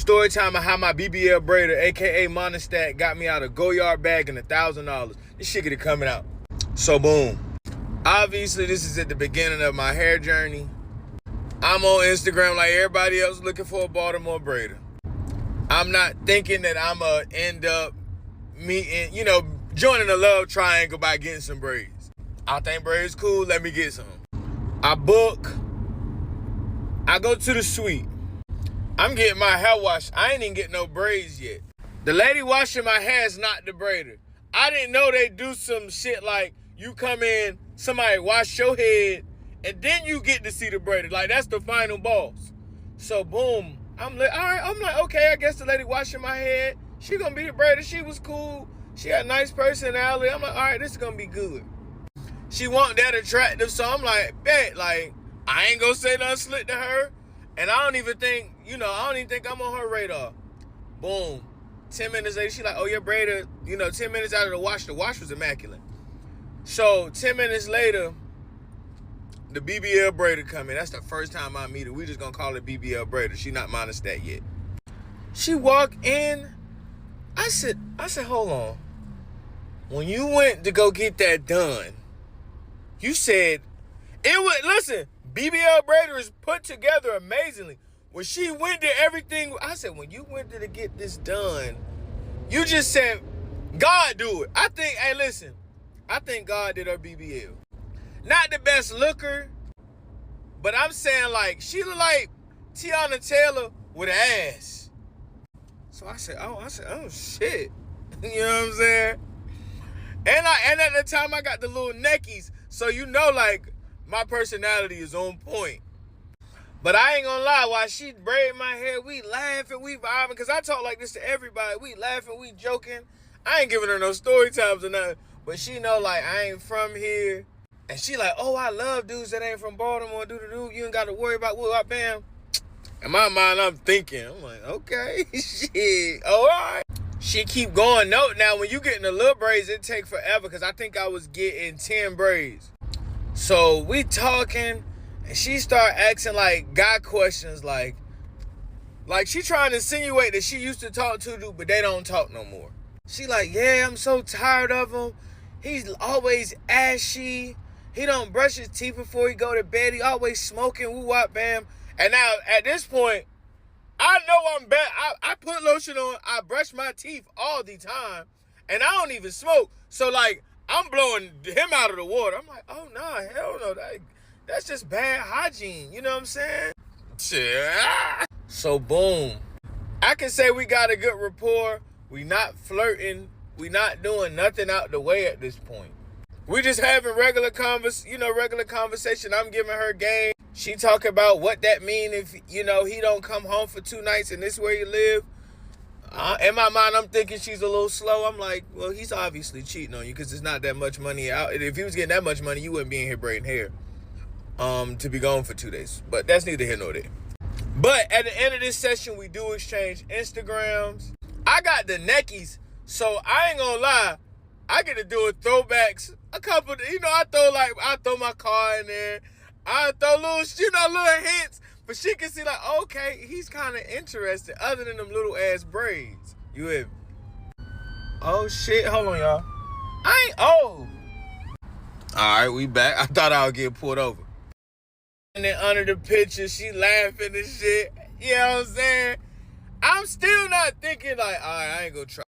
Story time of how my Bbl Braider, aka Monostat, got me out of Go-Yard bag and $1,000. This shit get it coming out. So boom. Obviously, this is at the beginning of my hair journey. I'm on Instagram like everybody else looking for a Baltimore braider. I'm not thinking that I'm going to end up meeting, joining a love triangle by getting some braids. I think braids cool, let me get some. I book. I go to the suite. I'm getting my hair washed. I ain't even getting no braids yet. The lady washing my hair is not the braider. I didn't know they do some shit like you come in, somebody wash your head, and then you get to see the braider. Like, that's the final boss. So, boom. I'm like, all right. I'm like, okay, I guess the lady washing my head, she gonna be the braider. She was cool. She had a nice personality. I'm like, all right, this is gonna be good. She wasn't that attractive, so I'm like, bet. Like, I ain't gonna say nothing slick to her. And I don't even think, I'm on her radar. Boom. 10 minutes later, she like, oh, your braider, 10 minutes out of the wash was immaculate. So 10 minutes later, the Bbl Braider come in. That's the first time I meet her. We just gonna call it Bbl Braider. She not Monostat yet. She walked in. I said, hold on. When you went to go get that done, you said, listen, Bbl Braider is put together amazingly. When she went to everything, I said, when you went to get this done, you just said, God do it. I think God did her BBL. Not the best looker, but I'm saying, like, she look like Tiana Taylor with an ass. So I said, oh shit. You know what I'm saying? And at the time I got the little neckies, so like my personality is on point. But I ain't gonna lie, while she braided my hair, we laughing, we vibing, because I talk like this to everybody. We laughing, we joking. I ain't giving her no story times or nothing, but she know, like, I ain't from here. And she like, oh, I love dudes that ain't from Baltimore, you ain't got to worry about what, bam. In my mind, I'm thinking, I'm like, okay, shit, all right. She keep going. No, now, when you getting the little braids, it take forever, because I think I was getting 10 braids. So we talking, and she start asking, like, guy questions, like she trying to insinuate that she used to talk to dude, but they don't talk no more. She like, yeah, I'm so tired of him. He's always ashy. He don't brush his teeth before he go to bed. He always smoking, woo-wop, bam. And now, at this point, I know I'm bad. I put lotion on. I brush my teeth all the time. And I don't even smoke. So, like, I'm blowing him out of the water. I'm like, oh, nah, hell no. That's just bad hygiene. You know what I'm saying? So, boom. I can say we got a good rapport. We not flirting. We not doing nothing out the way at this point. We just having regular conversation. I'm giving her game. She talk about what that mean if, he don't come home for 2 nights and this where you live. In my mind, I'm thinking she's a little slow. I'm like, well, he's obviously cheating on you because there's not that much money out. If he was getting that much money, you wouldn't be in here braiding hair to be gone for 2 days. But that's neither here nor there. But at the end of this session, we do exchange Instagrams. I got the neckies, so I ain't gonna lie. I get to do a throwbacks. A couple, I throw my car in there. I throw little hints. But she can see, like, okay, he's kind of interested other than them little ass braids. You hear me? Oh, shit. Hold on, y'all. All right, we back. I thought I would get pulled over. And then under the picture, she laughing and shit. You know what I'm saying? I'm still not thinking, like, all right, I ain't gonna try.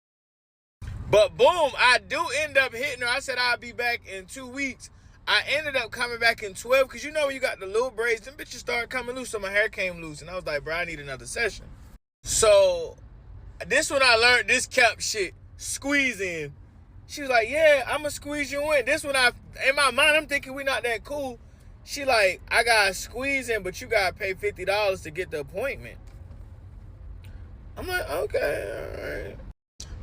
But boom, I do end up hitting her. I said I'll be back in 2 weeks. I ended up coming back in 12 because when you got the little braids, them bitches started coming loose, so my hair came loose. And I was like, bro, I need another session. So this one I learned, this kept shit squeezing. She was like, yeah, I'm going to squeeze you in. This one, in my mind, I'm thinking we not that cool. She like, I got to squeeze in, but you got to pay $50 to get the appointment. I'm like, okay, all right.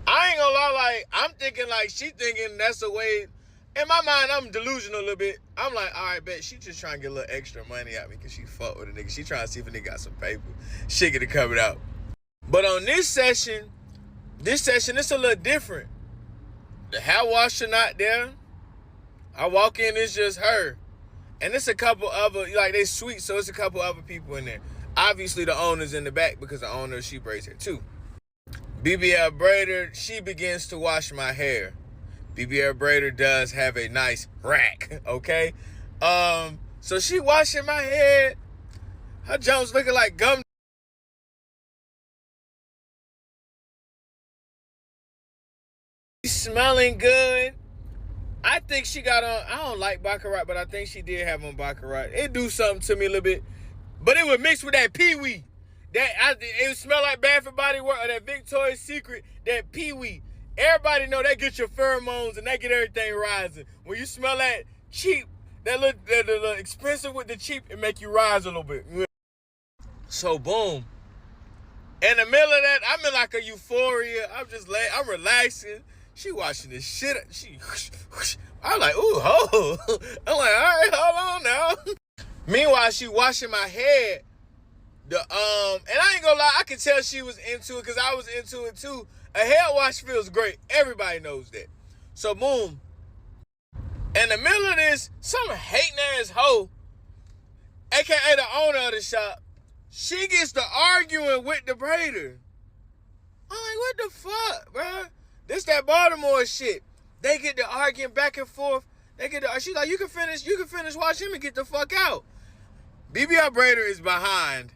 I ain't gonna lie, like, I'm thinking, like, she thinking that's the way. In my mind, I'm delusional a little bit. I'm like, all right, bet. She just trying to get a little extra money out of me because she fuck with a nigga. She trying to see if a nigga got some paper. Shit get it covered out. But on this session, it's a little different. The hair washer not there. I walk in, it's just her. And it's a couple other, like, they sweet, so it's a couple other people in there. Obviously, the owner's in the back because the owner, she braids hair too. Bbl Braider, she begins to wash my hair. Bbl Braider does have a nice rack, okay? So she washing my hair. Her Jones looking like gum. She's smelling good. I think she got on, I don't like Baccarat, but I think she did have on Baccarat. It do something to me a little bit. But it would mix with that Pee-wee. It would smell like Bath and Body Works or that Victoria's Secret, that Pee-wee. Everybody know that get your pheromones and that get everything rising. When you smell that cheap, that little expensive with the cheap, it make you rise a little bit. So boom. In the middle of that, I'm in like a euphoria. I'm relaxing. She watching this shit. I'm like, ooh, ho. I'm like, all right, hold on now. Meanwhile, she washing my hair. And I ain't gonna lie, I could tell she was into it because I was into it too. A hair wash feels great. Everybody knows that. So boom. In the middle of this, some hating ass hoe, aka the owner of the shop, she gets to arguing with the braider. I'm like, what the fuck, bro? This that Baltimore shit. They get to arguing back and forth. She's like, you can finish watching him and get the fuck out. Bbl Braider is behind.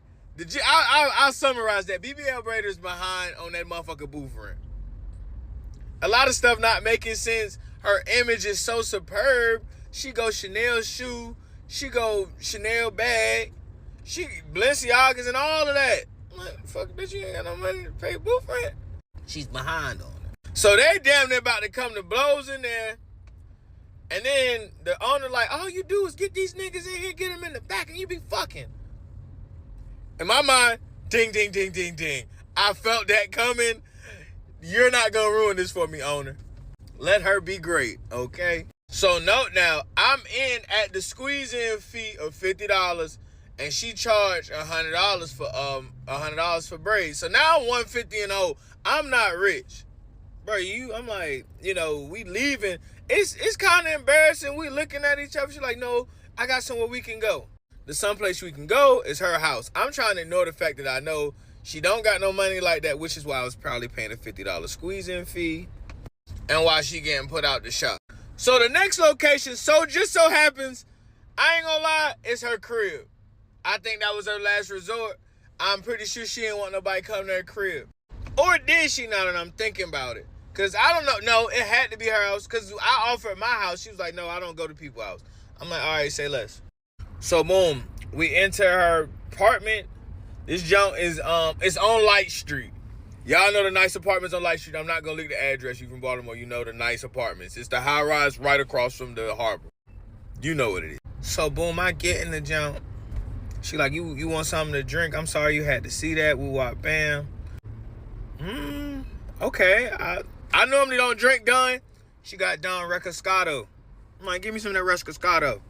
I'll summarize that. Bbl Braider is behind on that motherfucker booth rent. A lot of stuff not making sense. Her image is so superb. She go Chanel shoe. She go Chanel bag. She Balenciagas and all of that. I'm like, fuck, bitch, you ain't got no money to pay booth rent. She's behind on it. So they damn near about to come to blows in there. And then the owner like, all you do is get these niggas in here, get them in the back, and you be fucking. In my mind, ding, ding, ding, ding, ding. I felt that coming. You're not going to ruin this for me, owner. Let her be great, okay? So note now, I'm in at the squeeze-in fee of $50, and she charged $100 for braids. So now I'm $150 and old. I'm not rich. Bro, I'm like, we leaving. It's kind of embarrassing. We looking at each other. She's like, no, I got somewhere we can go. The someplace we can go is her house. I'm trying to ignore the fact that I know she don't got no money like that, which is why I was probably paying a $50 squeeze-in fee and why she getting put out the shop. So the next location, just so happens, I ain't gonna lie, it's her crib. I think that was her last resort. I'm pretty sure she didn't want nobody come to her crib. Or did she, now that I'm thinking about it? Because I don't know. No, it had to be her house because I offered my house. She was like, no, I don't go to people's house. I'm like, all right, say less. So, boom. We enter her apartment. This junk is it's on Light Street. Y'all know the nice apartments on Light Street. I'm not going to leak the address. You from Baltimore. You know the nice apartments. It's the high-rise right across from the harbor. You know what it is. So, boom, I get in the junk. She like, you want something to drink? I'm sorry you had to see that. We walk, bam. Okay. I normally don't drink Don. She got Don Recascato. I'm like, give me some of that Recascato.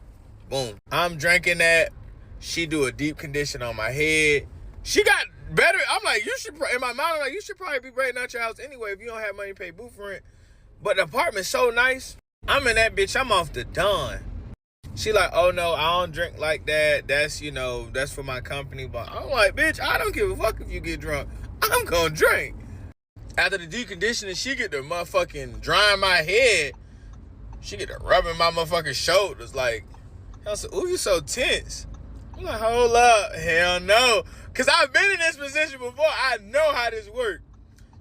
Boom. I'm drinking that. She do a deep condition on my head. She got better. I'm like, in my mind, I'm like, you should probably be braiding out your house anyway if you don't have money to pay booth rent. But the apartment's so nice. I'm in that bitch. I'm off the Don. She like, oh no, I don't drink like that. That's, that's for my company. But I'm like, bitch, I don't give a fuck if you get drunk. I'm gonna drink. After the deconditioning, she get to motherfucking drying my head. She get to rubbing my motherfucking shoulders. Like, I said, ooh, you so tense. I'm like, hold up. Hell no. Because I've been in this position before. I know how this works.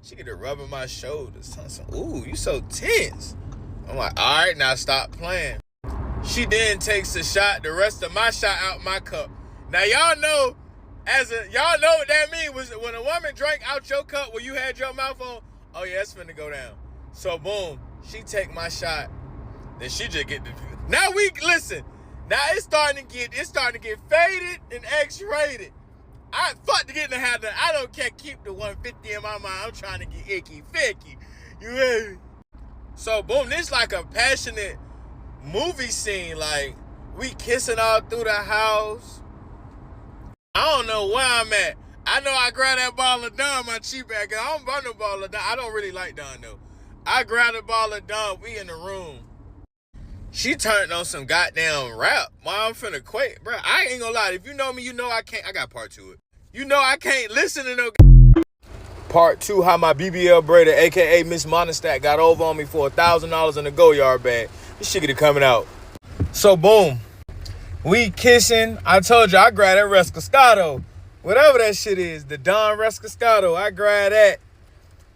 She get to rubbing my shoulders. I said, ooh, you so tense. I'm like, all right, now stop playing. She then takes the rest of my shot out my cup. Now, y'all know what that means. Was when a woman drank out your cup where you had your mouth on, oh yeah, it's finna go down. So boom, she take my shot. Then she just get the. Now listen. Now it's starting to get faded and X-rated. I fuck to get in the habit. I don't care. Keep the 150 in my mind. I'm trying to get icky, ficky. You hear me? So boom, this like a passionate movie scene. Like we kissing all through the house. I don't know where I'm at. I know I grabbed that bottle of Don, my cheap ass. I don't buy no bottle of Don. I don't really like Don though. I grabbed a bottle of Don. We in the room. She turned on some goddamn rap. Why I'm finna quit, bro. I ain't gonna lie. If you know me, you know I can't. I got part to it. You know I can't listen to no. Part 2, how my Bbl Braider, a.k.a. Miss Monostat, got over on me for $1,000 in a go-yard bag. This shit get coming out. So, boom. We kissing. I told you, I grabbed that Rescascato. Whatever that shit is, the Don Rescascato. I grabbed that.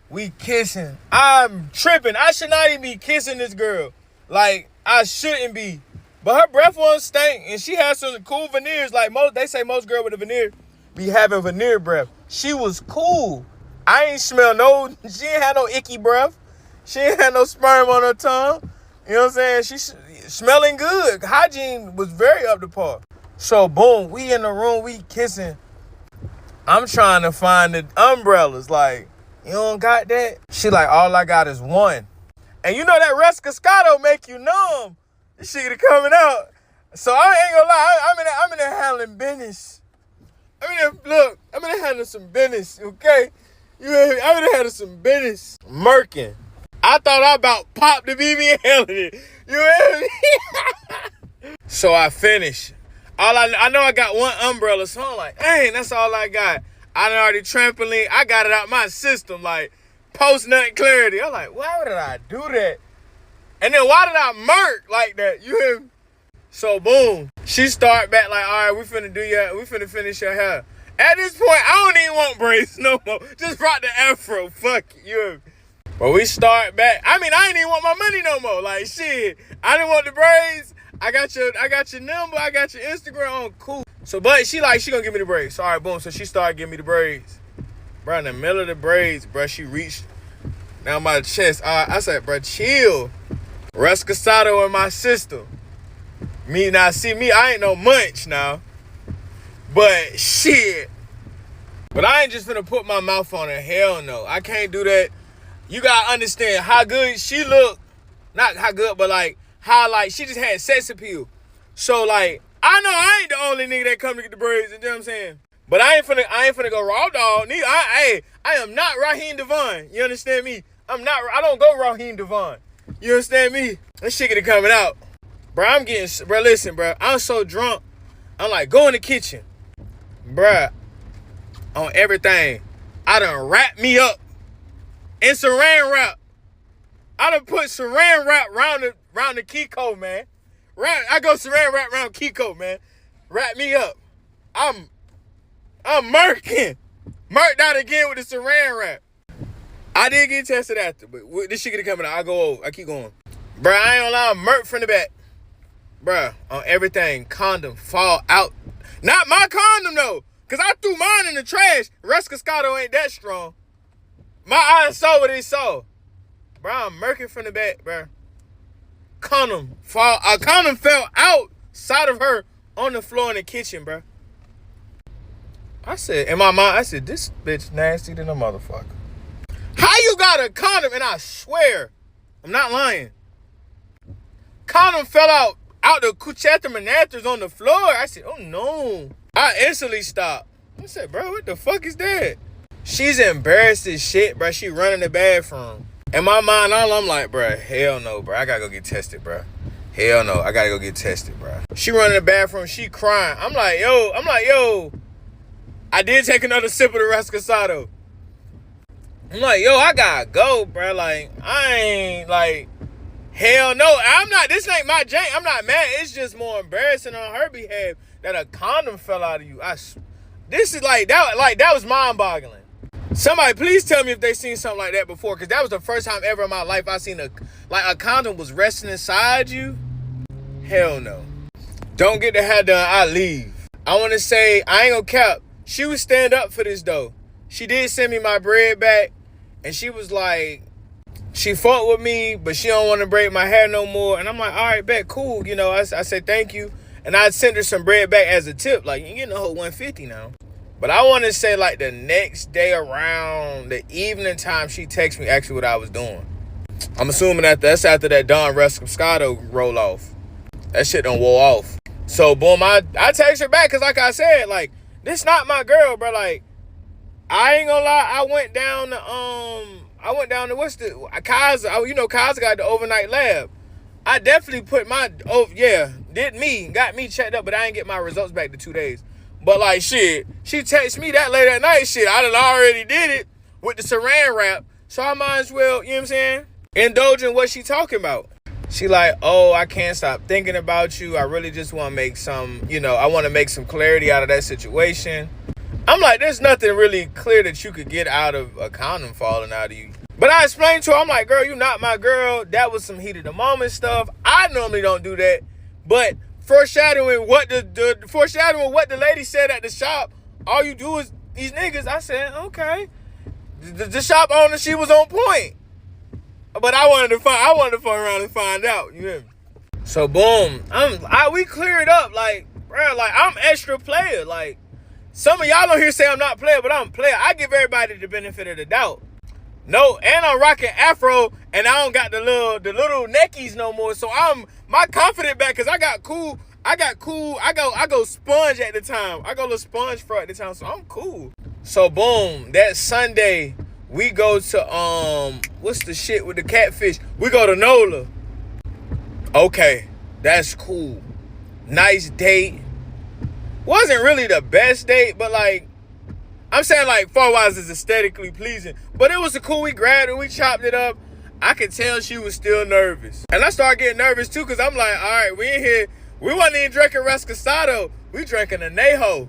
We kissing. I'm tripping. I should not even be kissing this girl. Like, I shouldn't be. But her breath won't stink, and she has some cool veneers. Like, they say most girl with a veneer be having veneer breath. She was cool. I ain't smell she ain't had no icky breath. She ain't had no sperm on her tongue. You know what I'm saying? She smelling good. Hygiene was very up to par. So, boom, we in the room, we kissing. I'm trying to find the umbrellas. Like, you don't got that? She like, all I got is one. And you know that Rescascato make you numb. This shit coming out. So I ain't gonna lie, I'm in there handling business. I'm in there handling some business, okay? I'm in there handling some business. Murking. I thought I about popped the BB and handling it. You hear me? So I finished. I know I got one umbrella, so I'm like, dang, that's all I got. I done already trampoline. I got it out my system, like post-nut clarity. I'm like, why did I do that? And then why did I murk like that? You hear me? So boom, she start back like, all right, we finna finish your hair. At this point, I don't even want braids no more. Just rock the afro, fuck it, you hear me? But we start back. I mean, I ain't even want my money no more. Like shit, I didn't want the braids. I got your number, I got your Instagram on, cool. So, but she gonna give me the braids. So, all right, boom. So she started giving me the braids. Bro, in the middle of the braids, bro, she reached down my chest. I said, bro, chill. Rescasado in my system. I ain't no munch now. But shit. But I ain't just finna put my mouth on her. Hell no. I can't do that. You gotta understand how good she look. Not how good, but like, how like she just had sex appeal. So like, I know I ain't the only nigga that come to get the braids, you know what I'm saying? But I ain't finna go raw dog. I am not Raheem Devon. You understand me? I don't go Raheem Devon. You understand me? This shit get coming out. Bro, listen, bro. I'm so drunk. I'm like, go in the kitchen. Bro, on everything. I done wrap me up in saran wrap. I done put saran wrap round the Kiko, man. I go saran wrap around Kiko, man. Wrap me up. I'm murking. Murked out again with the saran wrap. I did get tested after, but this shit get coming out. I go over. I keep going. Bruh, I ain't gonna lie. I'm murked from the back. Bruh, on everything. Condom fall out. Not my condom, though. Because I threw mine in the trash. Rescascato ain't that strong. My eyes saw what it saw. Bruh, I'm murking from the back, bruh. Condom fell outside of her on the floor in the kitchen, bruh. I said, in my mind, this bitch nasty than a motherfucker. How you got a condom? And I swear, I'm not lying. Condom fell out the cuchatramanators on the floor. I said, oh no. I instantly stopped. I said, bro, what the fuck is that? She's embarrassed as shit, bro. She running the bathroom. In my mind, I'm like, bro, hell no, bro. I gotta go get tested, bro. Hell no, I gotta go get tested, bro. She running the bathroom, she crying. I'm like, yo. I did take another sip of the Rescasado. I'm like, yo, I gotta go, bro. Like, I ain't, like, hell no. This ain't my jank. I'm not mad. It's just more embarrassing on her behalf that a condom fell out of you. This is like, that was mind-boggling. Somebody, please tell me if they seen something like that before, because that was the first time ever in my life I seen a condom was resting inside you. Hell no. Don't get the hair done, I leave. I want to say, I ain't gonna cap. She would stand up for this, though. She did send me my bread back, and she was like, she fought with me, but she don't want to braid my hair no more. And I'm like, all right, bet, cool. You know, I said thank you. And I sent her some bread back as a tip. Like, you getting the whole $150 now. But I want to say, like, the next day around the evening time, she texted me actually what I was doing. I'm assuming that's after that Don Rescascato roll off. That shit done wore off. So, boom, I text her back because, like I said, like, this not my girl, bro. Like, I ain't gonna lie. I went down to what's the Kaiser. You know, Kaiser got the overnight lab. I definitely put got me checked up, but I ain't get my results back to 2 days. But like shit, she texted me that late at night. Shit, I done already did it with the saran wrap. So I might as well, you know what I'm saying? Indulge in what she talking about. She like, oh, I can't stop thinking about you. I really just want to make some, I want to make some clarity out of that situation. I'm like, there's nothing really clear that you could get out of a condom falling out of you. But I explained to her, I'm like, girl, you not my girl. That was some heat of the moment stuff. I normally don't do that. But foreshadowing what the lady said at the shop, all you do is these niggas. I said, okay. The shop owner, she was on point. But I wanted to fuck around and find out. You hear me? So boom, we clear it up. Like, bro, like I'm extra player. Like, some of y'all on here say I'm not player, but I'm player. I give everybody the benefit of the doubt. No, and I'm rocking afro, and I don't got the little neckies no more. So my confident back, cause I go sponge at the time. I go little sponge fro at the time, so I'm cool. So boom, that Sunday we go to what's the shit with the catfish? We go to NOLA. Okay, that's cool. Nice date. Wasn't really the best date, but like, I'm saying like far-wise is aesthetically pleasing. But it was a cool, we grabbed it, we chopped it up. I could tell she was still nervous. And I started getting nervous too, because I'm like, all right, we in here. We wasn't even drinking Rescasado. We drinking Anejo.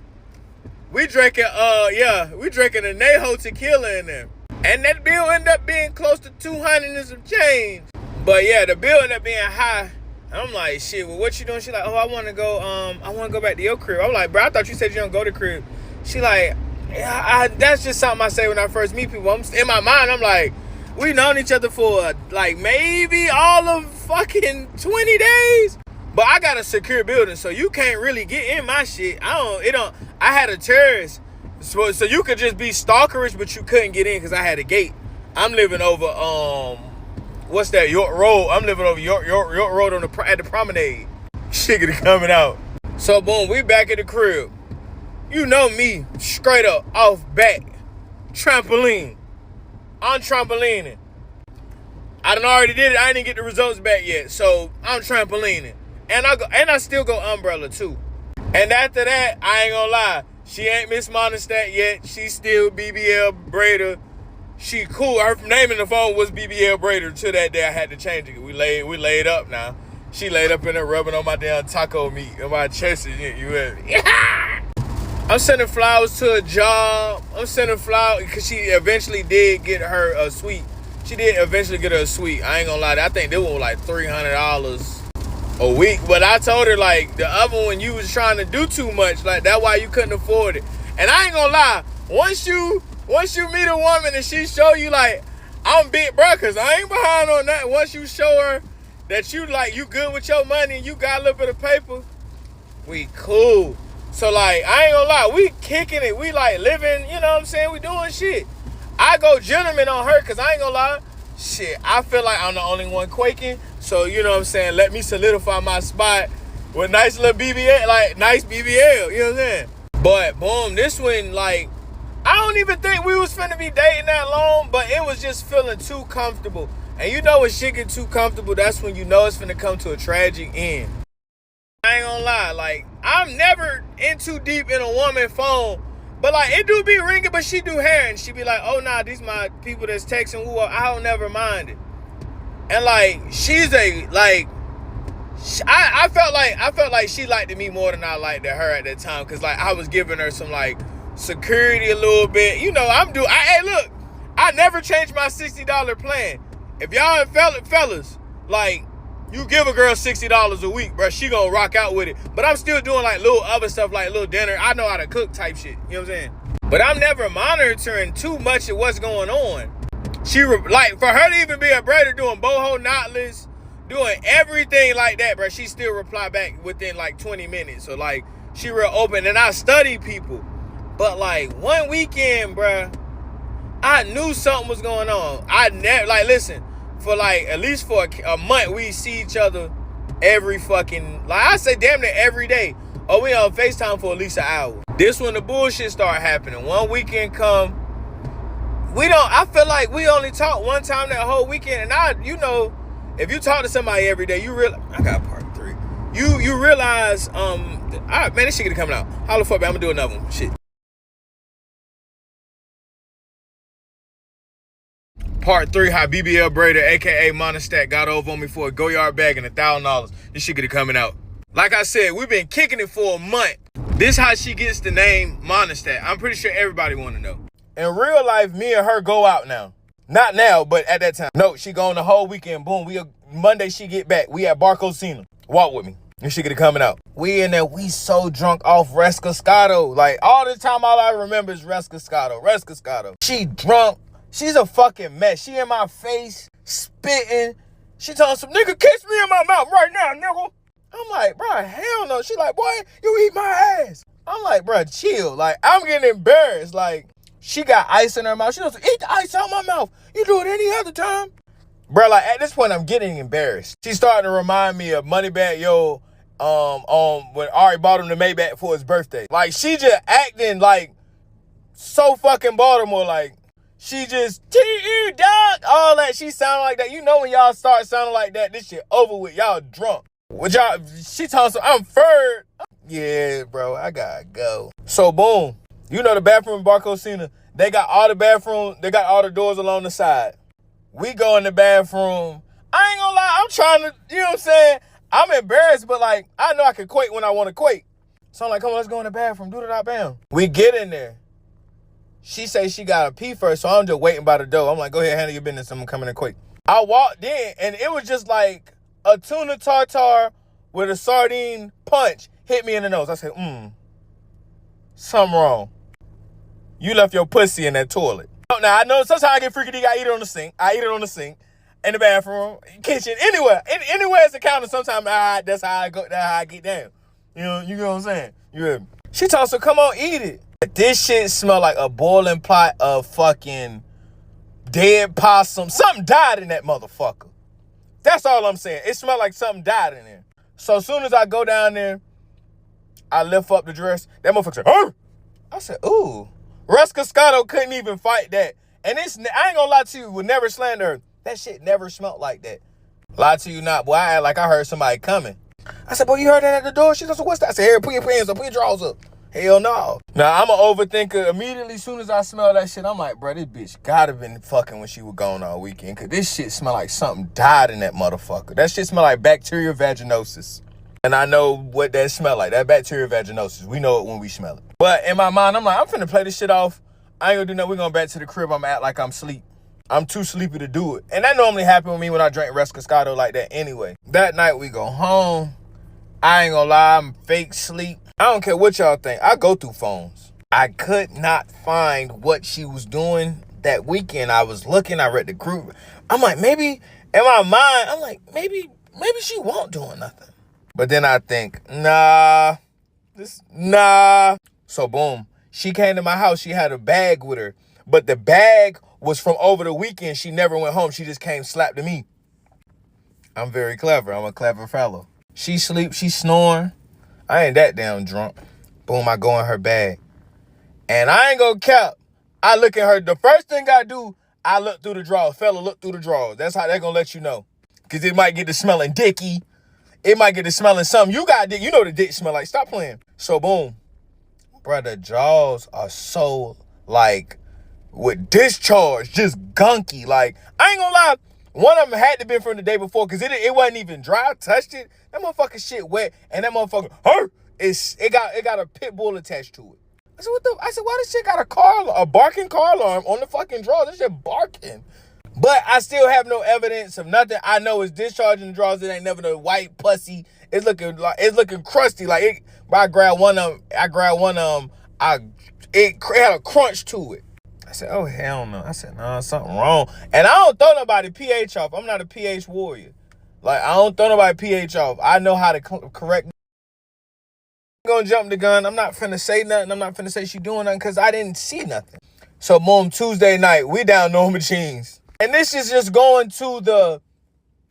We drinking Anejo tequila in there. And that bill ended up being close to 200 and some change. But yeah, the bill ended up being high. I'm like, shit, well, what you doing? She like, oh, I want to go back to your crib. I'm like, bro, I thought you said you don't go to crib. She like, yeah, that's just something I say when I first meet people. In my mind, I'm like, we known each other for like maybe all of fucking 20 days. But I got a secure building, so you can't really get in my shit. I had a terrace. So you could just be stalkerish, but you couldn't get in because I had a gate. I'm living over what's that, York Road? I'm living over York Road at the promenade. Shit coming out. So boom, we back at the crib. You know me, straight up, off back, trampoline. I'm trampolining. I done already did it. I didn't get the results back yet, so I'm trampolining. And I still go umbrella too. And after that, I ain't gonna lie, she ain't Miss Monistat yet. She still Bbl Braider. She cool. Her name in the phone was Bbl Braider. Till that day, I had to change it. We laid up now. She laid up in there rubbing on my damn taco meat and my chest. You with me? I'm sending flowers to a job. I'm sending flowers because she eventually did get her a suite. She did eventually get her a suite. I ain't gonna lie. I think they were like $300 a week. But I told her, like, the other one, you was trying to do too much. Like, that's why you couldn't afford it. And I ain't gonna lie. Once you meet a woman and she show you, like, I'm big, bro, because I ain't behind on that. Once you show her that you, like, you good with your money and you got a little bit of paper, we cool. So, like, I ain't gonna lie, we kicking it. We, like, living, you know what I'm saying? We doing shit. I go gentleman on her because I ain't gonna lie. Shit, I feel like I'm the only one quaking. So, you know what I'm saying? Let me solidify my spot with nice little BBL, like, nice BBL. You know what I'm saying? But, boom, this one, like, I don't even think we was finna be dating that long, but it was just feeling too comfortable. And you know when shit get too comfortable, that's when you know it's finna come to a tragic end. I ain't gonna lie, like, I'm never in too deep in a woman phone, but like, it do be ringing, but she do hair, and she be like, oh nah, these my people that's texting who I don't never mind it. And like, she's a, like, I felt like she liked me more than I liked her at that time, cause like, I was giving her some like security a little bit. You know, hey look, I never changed my $60 plan. If y'all fellas, like, you give a girl $60 a week, bro, she gonna rock out with it. But I'm still doing like little other stuff, like little dinner. I know how to cook type shit. You know what I'm saying? But I'm never monitoring too much of what's going on. Like, for her to even be a braider doing boho knotless, doing everything like that, bro, she still reply back within like 20 minutes. So like, she real open. And I study people. But like, one weekend, bro, I knew something was going on. I never, like, listen, for like, at least for a month, we see each other every fucking, like, I say damn near every day. Or we on FaceTime for at least an hour. This when the bullshit start happening. One weekend come, I feel like we only talked one time that whole weekend. And you know, if you talk to somebody every day, I got part 3. you realize, all right, man, this shit coming out. Holla fuck, man, I'm gonna do another one. Shit. Part 3, how Bbl Braider, aka Monostat, got over on me for a go-yard bag and $1,000. This shit coming out. Like I said, we've been kicking it for a month. This how she gets the name Monostat. I'm pretty sure everybody want to know. In real life, me and her go out now. Not now, but at that time. No, she gone the whole weekend. Boom. Monday she get back. We at Barcosina. Walk with me. This shit coming out. We in there. We so drunk off Rescascato. Like all the time, all I remember is Rescascato. She drunk. She's a fucking mess. She in my face, spitting. She telling some nigga, kiss me in my mouth right now, nigga. I'm like, bro, hell no. She like, boy, you eat my ass. I'm like, bro, chill. Like, I'm getting embarrassed. Like, she got ice in her mouth. She doesn't eat the ice out my mouth. You do it any other time. Bro, like, at this point, I'm getting embarrassed. She's starting to remind me of Moneybag Yo when Ari bought him the Maybach for his birthday. Like, she just acting like so fucking Baltimore, like, she just, T.E. dog, all that. She sound like that. You know when y'all start sounding like that, this shit over with. Y'all drunk. What y'all, she talking so I'm furred. Yeah, bro, I gotta go. So, boom. You know the bathroom in Barcosina, they got all the doors along the side. We go in the bathroom. I ain't gonna lie, I'm trying to, you know what I'm saying? I'm embarrassed, but like, I know I can quake when I want to quake. So I'm like, come on, let's go in the bathroom. Do the bam. We get in there. She say she got to pee first, so I'm just waiting by the door. I'm like, go ahead, handle your business. I'm coming in quick. I walked in, and it was just like a tuna tartare with a sardine punch hit me in the nose. I said, something wrong. You left your pussy in that toilet. Now, I know sometimes I get freaky. I eat it on the sink. In the bathroom, kitchen, anywhere. Anywhere it's a counter, sometimes that's how I go. That's how I get down. You know what I'm saying? Yeah. She told us to come on, eat it. This shit smell like a boiling pot of fucking dead possum. Something died in that motherfucker. That's all I'm saying. It smelled like something died in there. So as soon as I go down there, I lift up the dress. That motherfucker said, "Arr!" I said, ooh. Rescascato couldn't even fight that. And I ain't gonna lie to you, would never slander her. That shit never smelled like that. Lie to you not, boy. I act like I heard somebody coming. I said, boy, you heard that at the door? She said, so what's that? I said, here, put your pants up, put your drawers up. Hell no. Now, I'm an overthinker. Immediately, as soon as I smell that shit, I'm like, bro, this bitch gotta been fucking when she was gone all weekend. Cause this shit smell like something died in that motherfucker. That shit smell like bacterial vaginosis. And I know what that smell like. That bacterial vaginosis. We know it when we smell it. But in my mind, I'm like, I'm finna play this shit off. I ain't gonna do nothing. We're going back to the crib. I'm act like I'm asleep. I'm too sleepy to do it. And that normally happen with me when I drink Rescascato like that anyway. That night we go home. I ain't gonna lie, I'm fake sleep. I don't care what y'all think. I go through phones. I could not find what she was doing that weekend. I was looking, I read the group. I'm like, maybe, in my mind, I'm like, maybe she won't doing nothing. But then I think, nah. So boom, she came to my house. She had a bag with her. But the bag was from over the weekend. She never went home. She just came slapped to me. I'm very clever. I'm a clever fellow. She sleep, she snoring. I ain't that damn drunk. Boom, I go in her bag. And I ain't gonna cap. I look at her. The first thing I do, I look through the drawers. Fella, look through the drawers. That's how they're gonna let you know. Because it might get to smelling dicky. It might get to smelling something. You got dick. You know the dick smell like. Stop playing. So boom. Bruh, the jaws are so, like, with discharge, just gunky. Like, I ain't gonna lie. One of them had to be from the day before because it wasn't even dry. I touched it. That motherfucking shit wet. And that motherfucker, it got a pit bull attached to it. I said, why this shit got a barking car alarm on the fucking drawers? This shit barking. But I still have no evidence of nothing. I know it's discharging the drawers. It ain't never the white pussy. It's looking crusty. Like I grabbed one of them. It had a crunch to it. I said, oh, hell no. I said, nah, something wrong. And I don't throw nobody pH off. I'm not a pH warrior. Like, I don't throw nobody pH off. I know how to correct. I'm going to jump the gun. I'm not finna say nothing. I'm not finna say she doing nothing because I didn't see nothing. So, boom, Tuesday night, we down Norma Jeans. And this is just going to the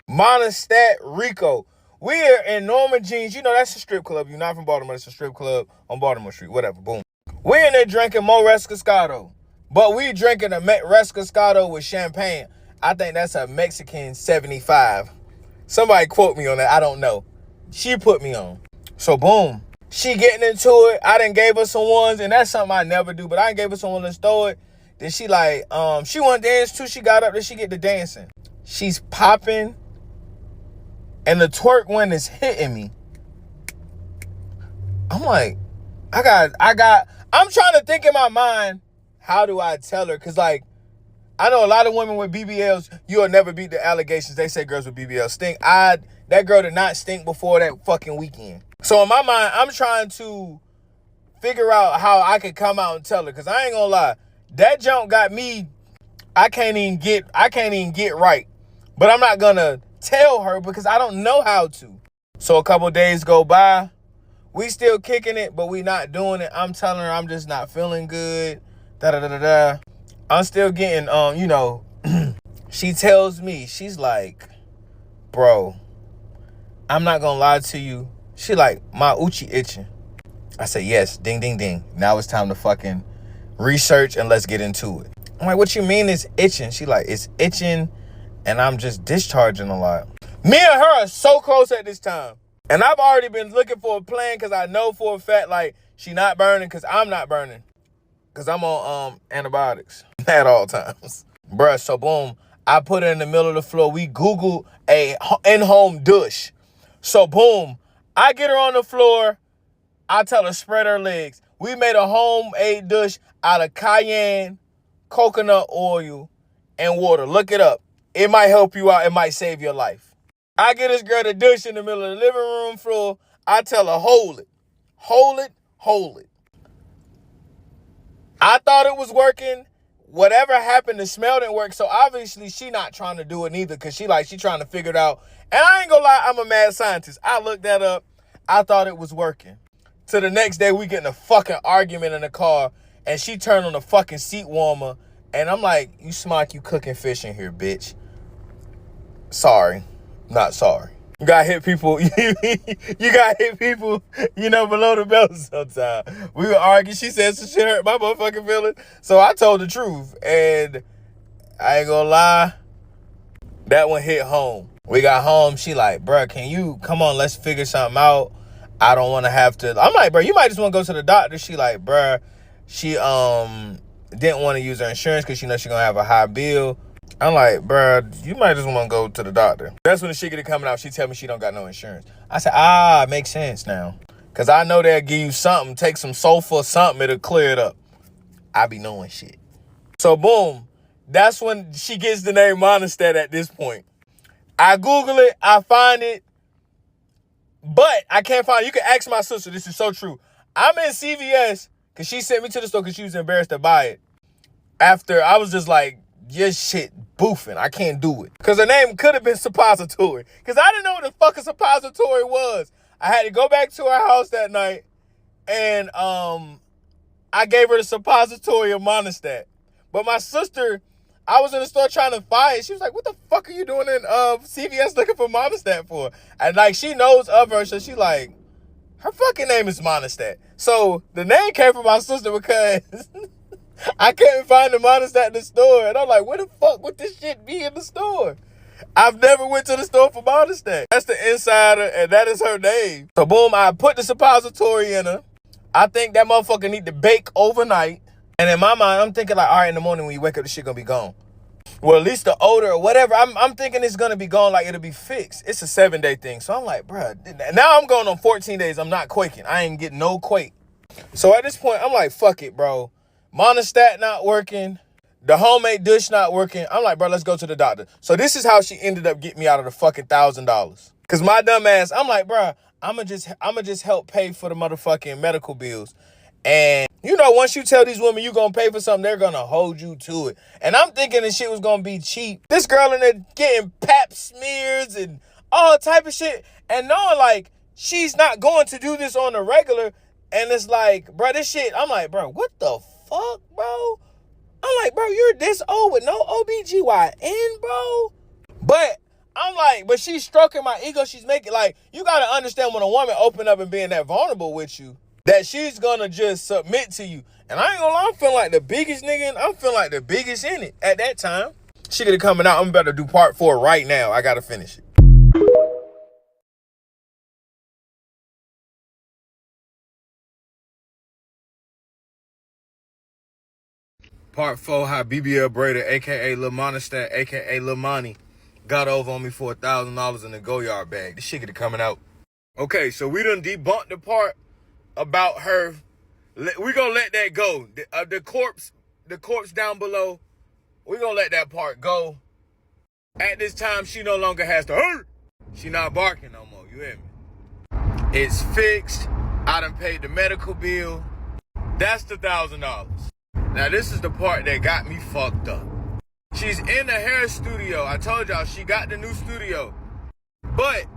Monostat Rico. We are in Norma Jeans. You know, that's a strip club. You're not from Baltimore. It's a strip club on Baltimore Street. Whatever, boom. We in there drinking more Rescascato. But we drinking a Rescascato with champagne. I think that's a Mexican 75. Somebody quote me on that. I don't know. She put me on. So boom. She getting into it. I done gave her some ones, and that's something I never do, but I done gave her some ones, let's throw it. Then she like, she want to dance too. She got up, then she get to dancing. She's popping, and the twerk one is hitting me. I'm like, I'm trying to think in my mind, how do I tell her? Because, like, I know a lot of women with BBLs, you'll never beat the allegations. They say girls with BBLs stink. That girl did not stink before that fucking weekend. So in my mind, I'm trying to figure out how I could come out and tell her. Because I ain't gonna lie, that junk got me, I can't even get right. But I'm not gonna tell her because I don't know how to. So a couple days go by. We still kicking it, but we not doing it. I'm telling her I'm just not feeling good. Da-da-da-da-da. I'm still getting, she tells me, she's like, bro, I'm not gonna lie to you. She like, my Uchi itching. I said, yes, ding, ding, ding. Now it's time to fucking research and let's get into it. I'm like, what you mean it's itching? She like, it's itching and I'm just discharging a lot. Me and her are so close at this time. And I've already been looking for a plan because I know for a fact, like, she not burning because I'm not burning. Because I'm on antibiotics at all times. Bruh, so boom, I put her in the middle of the floor. We Googled a in-home douche. So boom, I get her on the floor. I tell her spread her legs. We made a homemade douche out of cayenne, coconut oil, and water. Look it up. It might help you out. It might save your life. I get this girl the douche in the middle of the living room floor. I tell her, hold it. Hold it. Hold it. I thought it was working. Whatever happened, the smell didn't work. So obviously she not trying to do it neither because she trying to figure it out. And I ain't gonna lie, I'm a mad scientist. I looked that up. I thought it was working. So the next day we get in a fucking argument in the car and she turned on the fucking seat warmer. And I'm like, you smell like you cooking fish in here, bitch. Sorry. Not sorry. You gotta hit people. You gotta hit people, below the belt sometimes. We were arguing. She said some shit hurt my motherfucking feelings. So I told the truth. And I ain't gonna lie, that one hit home. We got home. She like, bruh, can you come on, let's figure something out. I don't want to have to. I'm like, bruh, you might just want to go to the doctor. She like, bruh, she didn't want to use her insurance because she knows she's gonna have a high bill. I'm like, bruh, you might just want to go to the doctor. That's when the shit get coming out. She tell me she don't got no insurance. I said, it makes sense now. Because I know they'll give you something. Take some sulfur or something. It'll clear it up. I be knowing shit. So, boom. That's when she gets the name Monistat at this point. I Google it. I find it. But I can't find it. You can ask my sister. This is so true. I'm in CVS because she sent me to the store because she was embarrassed to buy it. After I was just like, your shit boofing. I can't do it. Because her name could have been suppository. Because I didn't know what the fuck a suppository was. I had to go back to her house that night. And I gave her the suppository of Monistat. But my sister, I was in the store trying to find it. She was like, what the fuck are you doing in CVS looking for Monistat for? And like, she knows of her. So she like, her fucking name is Monistat. So the name came from my sister because I couldn't find the Monistat in the store. And I'm like, where the fuck would this shit be in the store? I've never went to the store for Monistat. That's the insider, and that is her name. So boom, I put the suppository in her. I think that motherfucker need to bake overnight. And in my mind, I'm thinking like, all right, in the morning when you wake up, the shit gonna be gone. Well, at least the odor or whatever, I'm thinking it's gonna be gone, like it'll be fixed. It's a 7-day thing. So I'm like, bruh, now I'm going on 14 days. I'm not quaking. I ain't getting no quake. So at this point, I'm like, fuck it, bro. Monistat not working. The homemade dish not working. I'm like, bro, let's go to the doctor. So this is how she ended up getting me out of the fucking $1,000. Cause my dumb ass, I'm like, bro, I'ma just help pay for the motherfucking medical bills. And once you tell these women you gonna pay for something, they're gonna hold you to it. And I'm thinking this shit was gonna be cheap. This girl in there getting pap smears and all type of shit. And knowing like she's not going to do this on the regular. And it's like, bro, this shit, I'm like, bro, what the fuck, bro? I'm like, bro, you're this old with no OBGYN, bro. But I'm like, but she's stroking my ego. She's making, like, you got to understand when a woman open up and being that vulnerable with you, that she's going to just submit to you. And I ain't gonna lie, I'm feeling like the biggest nigga, and I'm feeling like the biggest in it at that time. She could have coming out. I'm about to do part 4 right now. I got to finish it. Part 4, how Bbl Braider, a.k.a. Lil Monistat, a.k.a. Lil Money, got over on me for $1,000 in the go-yard bag. This shit could be coming out. Okay, so we done debunked the part about her. We gonna let that go. The corpse down below, we gonna let that part go. At this time, she no longer has to hurt. She not barking no more, you hear me? It's fixed. I done paid the medical bill. That's the $1,000. Now, this is the part that got me fucked up. She's in the hair studio. I told y'all, she got the new studio. But,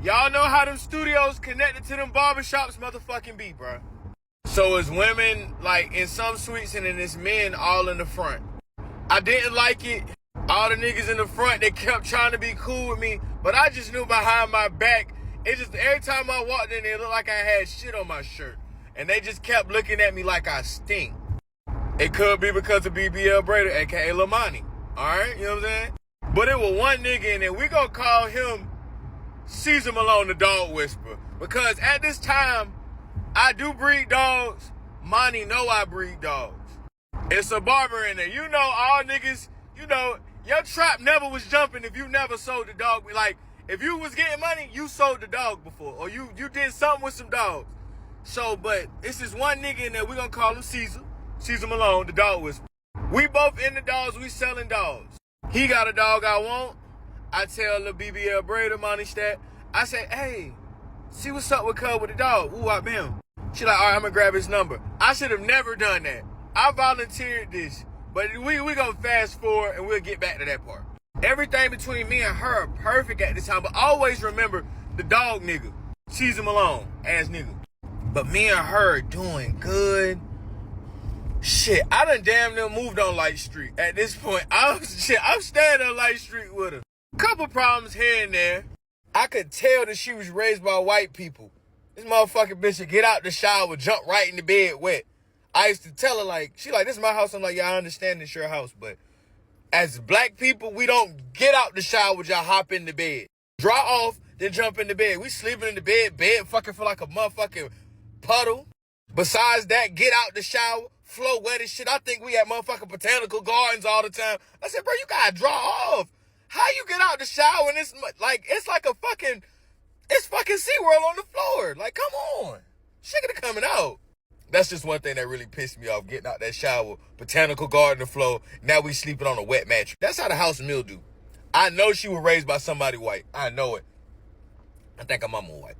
y'all know how them studios connected to them barbershops motherfucking be, bro. So it's women, like, in some suites, and then it's men all in the front. I didn't like it. All the niggas in the front, they kept trying to be cool with me, but I just knew behind my back, it just, every time I walked in there, it looked like I had shit on my shirt. And they just kept looking at me like I stink. It could be because of Bbl Braider, a.k.a. Lil Money. Alright, you know what I'm saying? But it was one nigga in there. We gonna call him Caesar Malone, the dog whisperer. Because at this time, I do breed dogs. Money know I breed dogs. It's a barber in there. You know, all niggas, you know, your trap never was jumping if you never sold the dog. Like, if you was getting money, you sold the dog before. Or you did something with some dogs. So, but it's this one nigga in there. We gonna call him Caesar Malone, the dog whisperer. We both in the dogs. We selling dogs. He got a dog I want. I tell the Bbl Braider Monistat. I say, hey, see what's up with Cub with the dog. Ooh, I been. She like, all right, I'm gonna grab his number. I should have never done that. I volunteered this. But we gonna fast forward and we'll get back to that part. Everything between me and her are perfect at this time. But always remember the dog nigga. Caesar Malone, ass nigga. But me and her are doing good. Shit, I done damn near moved on Light Street. At this point, I'm staying on Light Street with her. Couple problems here and there. I could tell that she was raised by white people. This motherfucking bitch would get out the shower, jump right in the bed wet. I used to tell her, like, she like, this is my house. I'm like, yeah, I understand it's your house. But as black people, we don't get out the shower, y'all hop in the bed. Dry off, then jump in the bed. We sleeping in the bed fucking feel like a motherfucking puddle. Besides that, get out the shower, flow wet as shit. I think we at motherfucking botanical gardens all the time. I said, bro, you gotta draw off. How you get out the shower and it's like a fucking, it's fucking SeaWorld on the floor. Like, come on. Shit could coming out. That's just one thing that really pissed me off, getting out that shower, botanical garden floor. Now we sleeping on a wet mattress. That's how the house mildew. I know she was raised by somebody white. I know it. I think her mama white.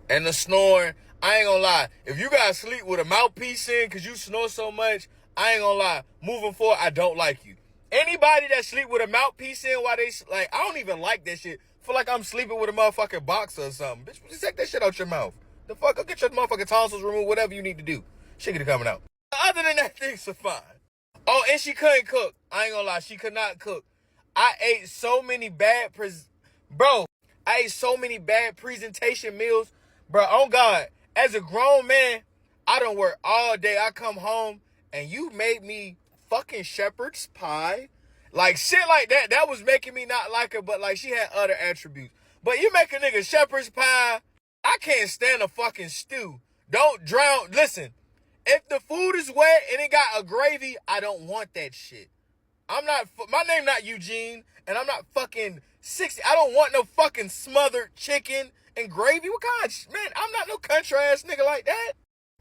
And the snoring, I ain't gonna lie. If you guys sleep with a mouthpiece in because you snore so much, I ain't gonna lie. Moving forward, I don't like you. Anybody that sleep with a mouthpiece in while they, like, I don't even like that shit. Feel like I'm sleeping with a motherfucking boxer or something. Bitch, just take that shit out your mouth. The fuck, go get your motherfucking tonsils removed, whatever you need to do. Shit get it coming out. Other than that, things are fine. Oh, and she couldn't cook. I ain't gonna lie, she could not cook. I ate so many bad I ate so many bad presentation meals. Bro, oh God, as a grown man, I done work all day. I come home and you made me fucking shepherd's pie. Like shit like that. That was making me not like her, but like she had other attributes. But you make a nigga shepherd's pie. I can't stand a fucking stew. Don't drown. Listen, if the food is wet and it got a gravy, I don't want that shit. My name not Eugene, and I'm not fucking 60. I don't want no fucking smothered chicken and gravy. What kind of, man, I'm not no country ass nigga like that.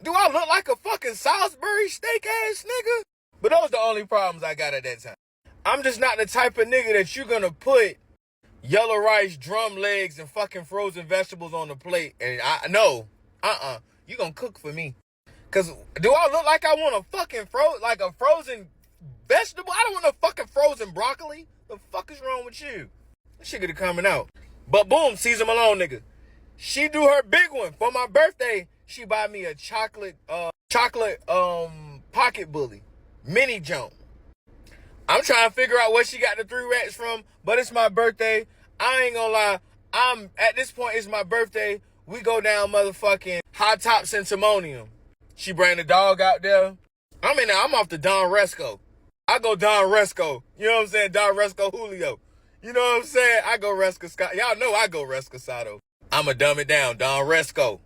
Do I look like a fucking Salisbury steak ass nigga? But those are the only problems I got at that time. I'm just not the type of nigga that you're gonna put yellow rice, drum legs, and fucking frozen vegetables on the plate. And you gonna cook for me. Cause do I look like I want a fucking frozen vegetable? I don't want no fucking frozen broccoli. The fuck is wrong with you? This shit gonna coming out. But boom, Caesar Malone nigga. She do her big one. For my birthday, she buy me a chocolate pocket bully. Mini jump. I'm trying to figure out where she got the 3 racks from, but it's my birthday. I ain't gonna lie. At this point, it's my birthday. We go down motherfucking High Top Centimonium. She bring the dog out there. I'm off the Don Resco. I go Don Resco. You know what I'm saying? Don Resco Julio. You know what I'm saying? I go Rescasado. Y'all know I go Rescasado. I'ma dumb it down. Don Resco.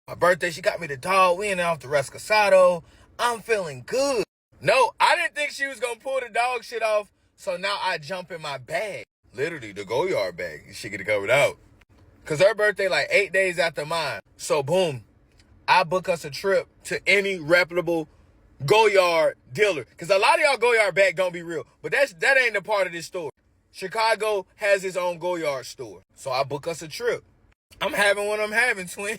My birthday, she got me the dog. We in off the Rescasado. I'm feeling good. No, I didn't think she was gonna pull the dog shit off. So now I jump in my bag. Literally, the go yard bag. She get it covered out. Cause her birthday like 8 days after mine. So boom, I book us a trip to any reputable go yard dealer. Cause a lot of y'all go yard bag don't be real. But that ain't the part of this story. Chicago has its own go yard store. So I book us a trip. I'm having what I'm having, twin.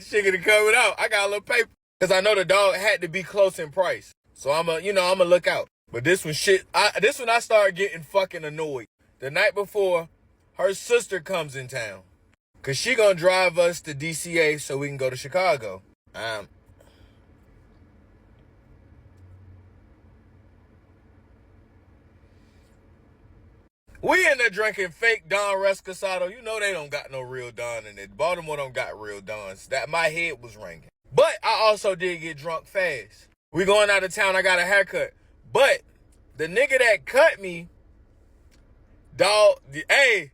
She get it covered out. I got a little paper. Cause I know the dog had to be close in price. So I'm a look out. But this one I started getting fucking annoyed. The night before, her sister comes in town. Cause she gonna drive us to DCA so we can go to Chicago. We in there drinking fake Don Rescasado. You know they don't got no real Don in it. Baltimore don't got real Dons. That my head was ringing. But I also did get drunk fast. We going out of town. I got a haircut. But the nigga that cut me, dog, hey,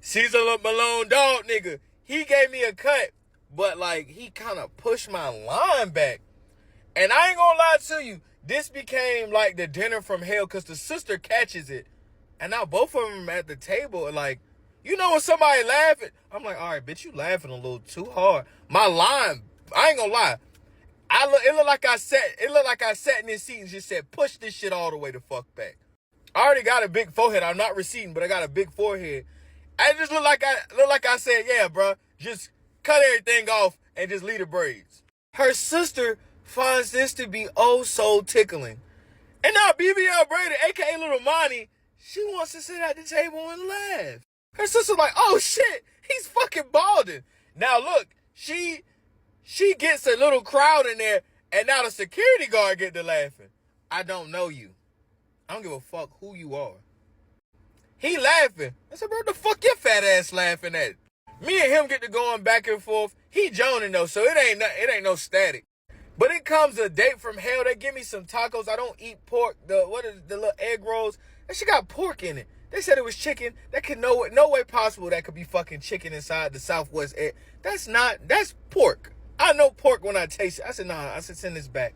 Caesar Malone dog nigga, he gave me a cut, but like he kind of pushed my line back. And I ain't gonna lie to you, this became like the dinner from hell because the sister catches it. And now both of them at the table are like, you know when somebody laughing? I'm like, all right, bitch, you laughing a little too hard. My line, I ain't gonna lie. It looked like I sat in this seat and just said, push this shit all the way the fuck back. I already got a big forehead. I'm not receding, but I got a big forehead. I just look like I said, yeah, bro, just cut everything off and just leave the braids. Her sister finds this to be oh so tickling. And now Bbl Braider, aka Little Monty, she wants to sit at the table and laugh. Her sister's like, oh shit, he's fucking balding. Now look, she gets a little crowd in there, and now the security guard get to laughing. I don't know you. I don't give a fuck who you are. He laughing. I said, bro, what the fuck your fat ass laughing at? Me and him get to going back and forth. He joning though, so it ain't no static. But it comes a date from hell. They give me some tacos. I don't eat pork. The little egg rolls? That shit got pork in it. They said it was chicken. That could no way possible that could be fucking chicken inside the Southwest egg. That's pork. I know pork when I taste it. I said, nah, I said, send this back.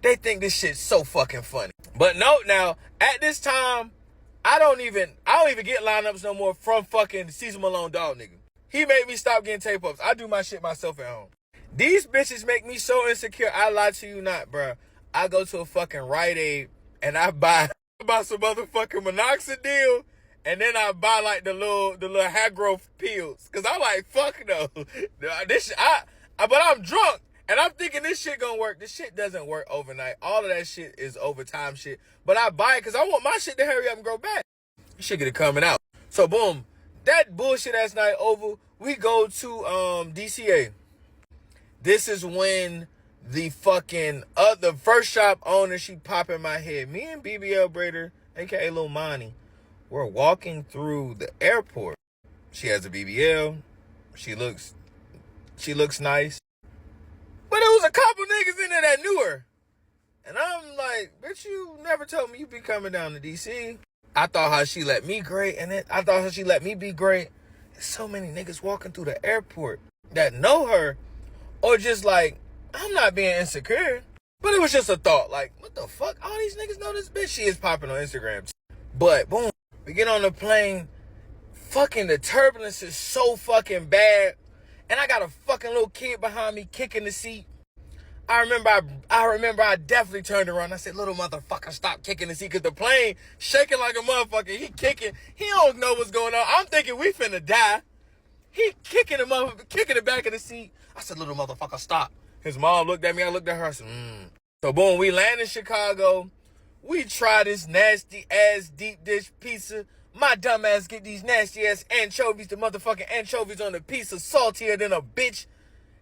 They think this shit's so fucking funny. But no, now, at this time, I don't even get lineups no more from fucking Caesar Malone dog nigga. He made me stop getting tape ups. I do my shit myself at home. These bitches make me so insecure. I lie to you not, bro. I go to a fucking Rite Aid and I buy some motherfucking minoxidil, and then I buy like the little hair growth pills. Cause I'm like, fuck no. But I'm drunk. And I'm thinking this shit gonna work. This shit doesn't work overnight. All of that shit is overtime shit. But I buy it because I want my shit to hurry up and grow back. This shit get it coming out. So boom, that bullshit ass night over. We go to DCA. This is when the fucking the first shop owner, she pop in my head. Me and Bbl Braider, aka Lil Monty, we're walking through the airport. She has a BBL. She looks nice. But there was a couple niggas in there that knew her. And I'm like, bitch, you never told me you be coming down to DC. I thought how she let me great, and then I thought how she let me be great. There's so many niggas walking through the airport that know her, or just like, I'm not being insecure. But it was just a thought, like, what the fuck? All these niggas know this bitch. She is popping on Instagram. But boom, we get on the plane. Fucking the turbulence is so fucking bad. And I got a fucking little kid behind me kicking the seat. I remember I definitely turned around. I said, little motherfucker, stop kicking the seat. Because the plane shaking like a motherfucker. He kicking. He don't know what's going on. I'm thinking we finna die. He kicking the motherfucker, kicking the back of the seat. I said, little motherfucker, stop. His mom looked at me. I looked at her. I said, So boom, we land in Chicago. We try this nasty ass deep dish pizza. My dumb ass get these nasty ass anchovies. The motherfucking anchovies on the pizza saltier than a bitch.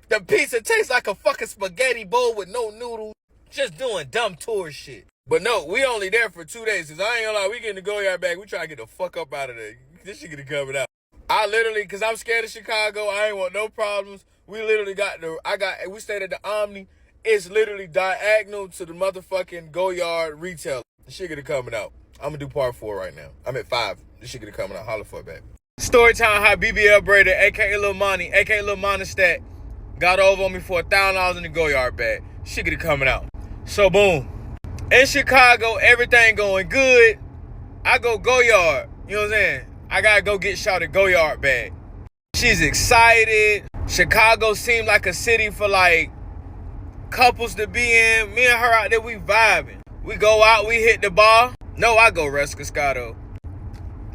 The pizza tastes like a fucking spaghetti bowl with no noodles. Just doing dumb tourist shit. But no, we only there for 2 days. Cause I ain't gonna lie, we getting the go yard back. We try to get the fuck up out of there. This shit getting covered out. I literally, cause I'm scared of Chicago. I ain't want no problems. We literally we stayed at the Omni. It's literally diagonal to the motherfucking go yard retail. The shit getting coming out. I'm gonna do part 4 right now. I'm at 5. This shit gonna coming out. Holla for it, baby. Story time how Bbl Braider, aka Lil Monty, aka Lil Monistat, got over on me for $1,000 in the go yard bag. Shit gonna coming out. So boom, In Chicago, everything going good. I go yard. You know what I'm saying? I gotta go get shot go yard bag. She's excited. Chicago seemed like a city for like couples to be in. Me and her out there, we vibing. We go out, we hit the bar. No, I go Rescascato.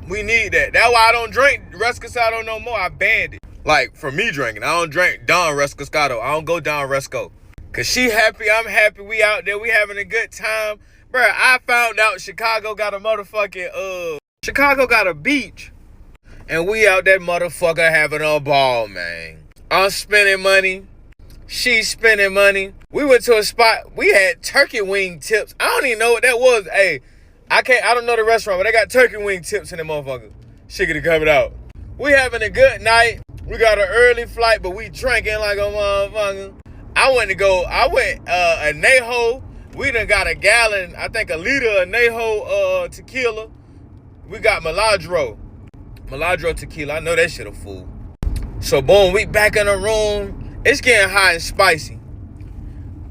We need that. That's why I don't drink Rescascato no more. I banned it. Like, for me drinking, I don't drink Don Rescascato. I don't go Don Resco. Cause she happy, I'm happy. We out there, we having a good time. Bruh, I found out Chicago got a motherfucking, Chicago got a beach. And we out that motherfucker having a ball, man. I'm spending money. She's spending money. We went to a spot. We had turkey wing tips. I don't even know what that was. Hey, I don't know the restaurant, but they got turkey wing tips in the motherfucker. Shit get it coming out. We having a good night. We got an early flight, but we drinking like a motherfucker. I went Anejo. We done got a gallon, I think a liter of Anejo tequila. We got Maladro tequila. I know that shit a fool. So boom, we back in the room. It's getting hot and spicy.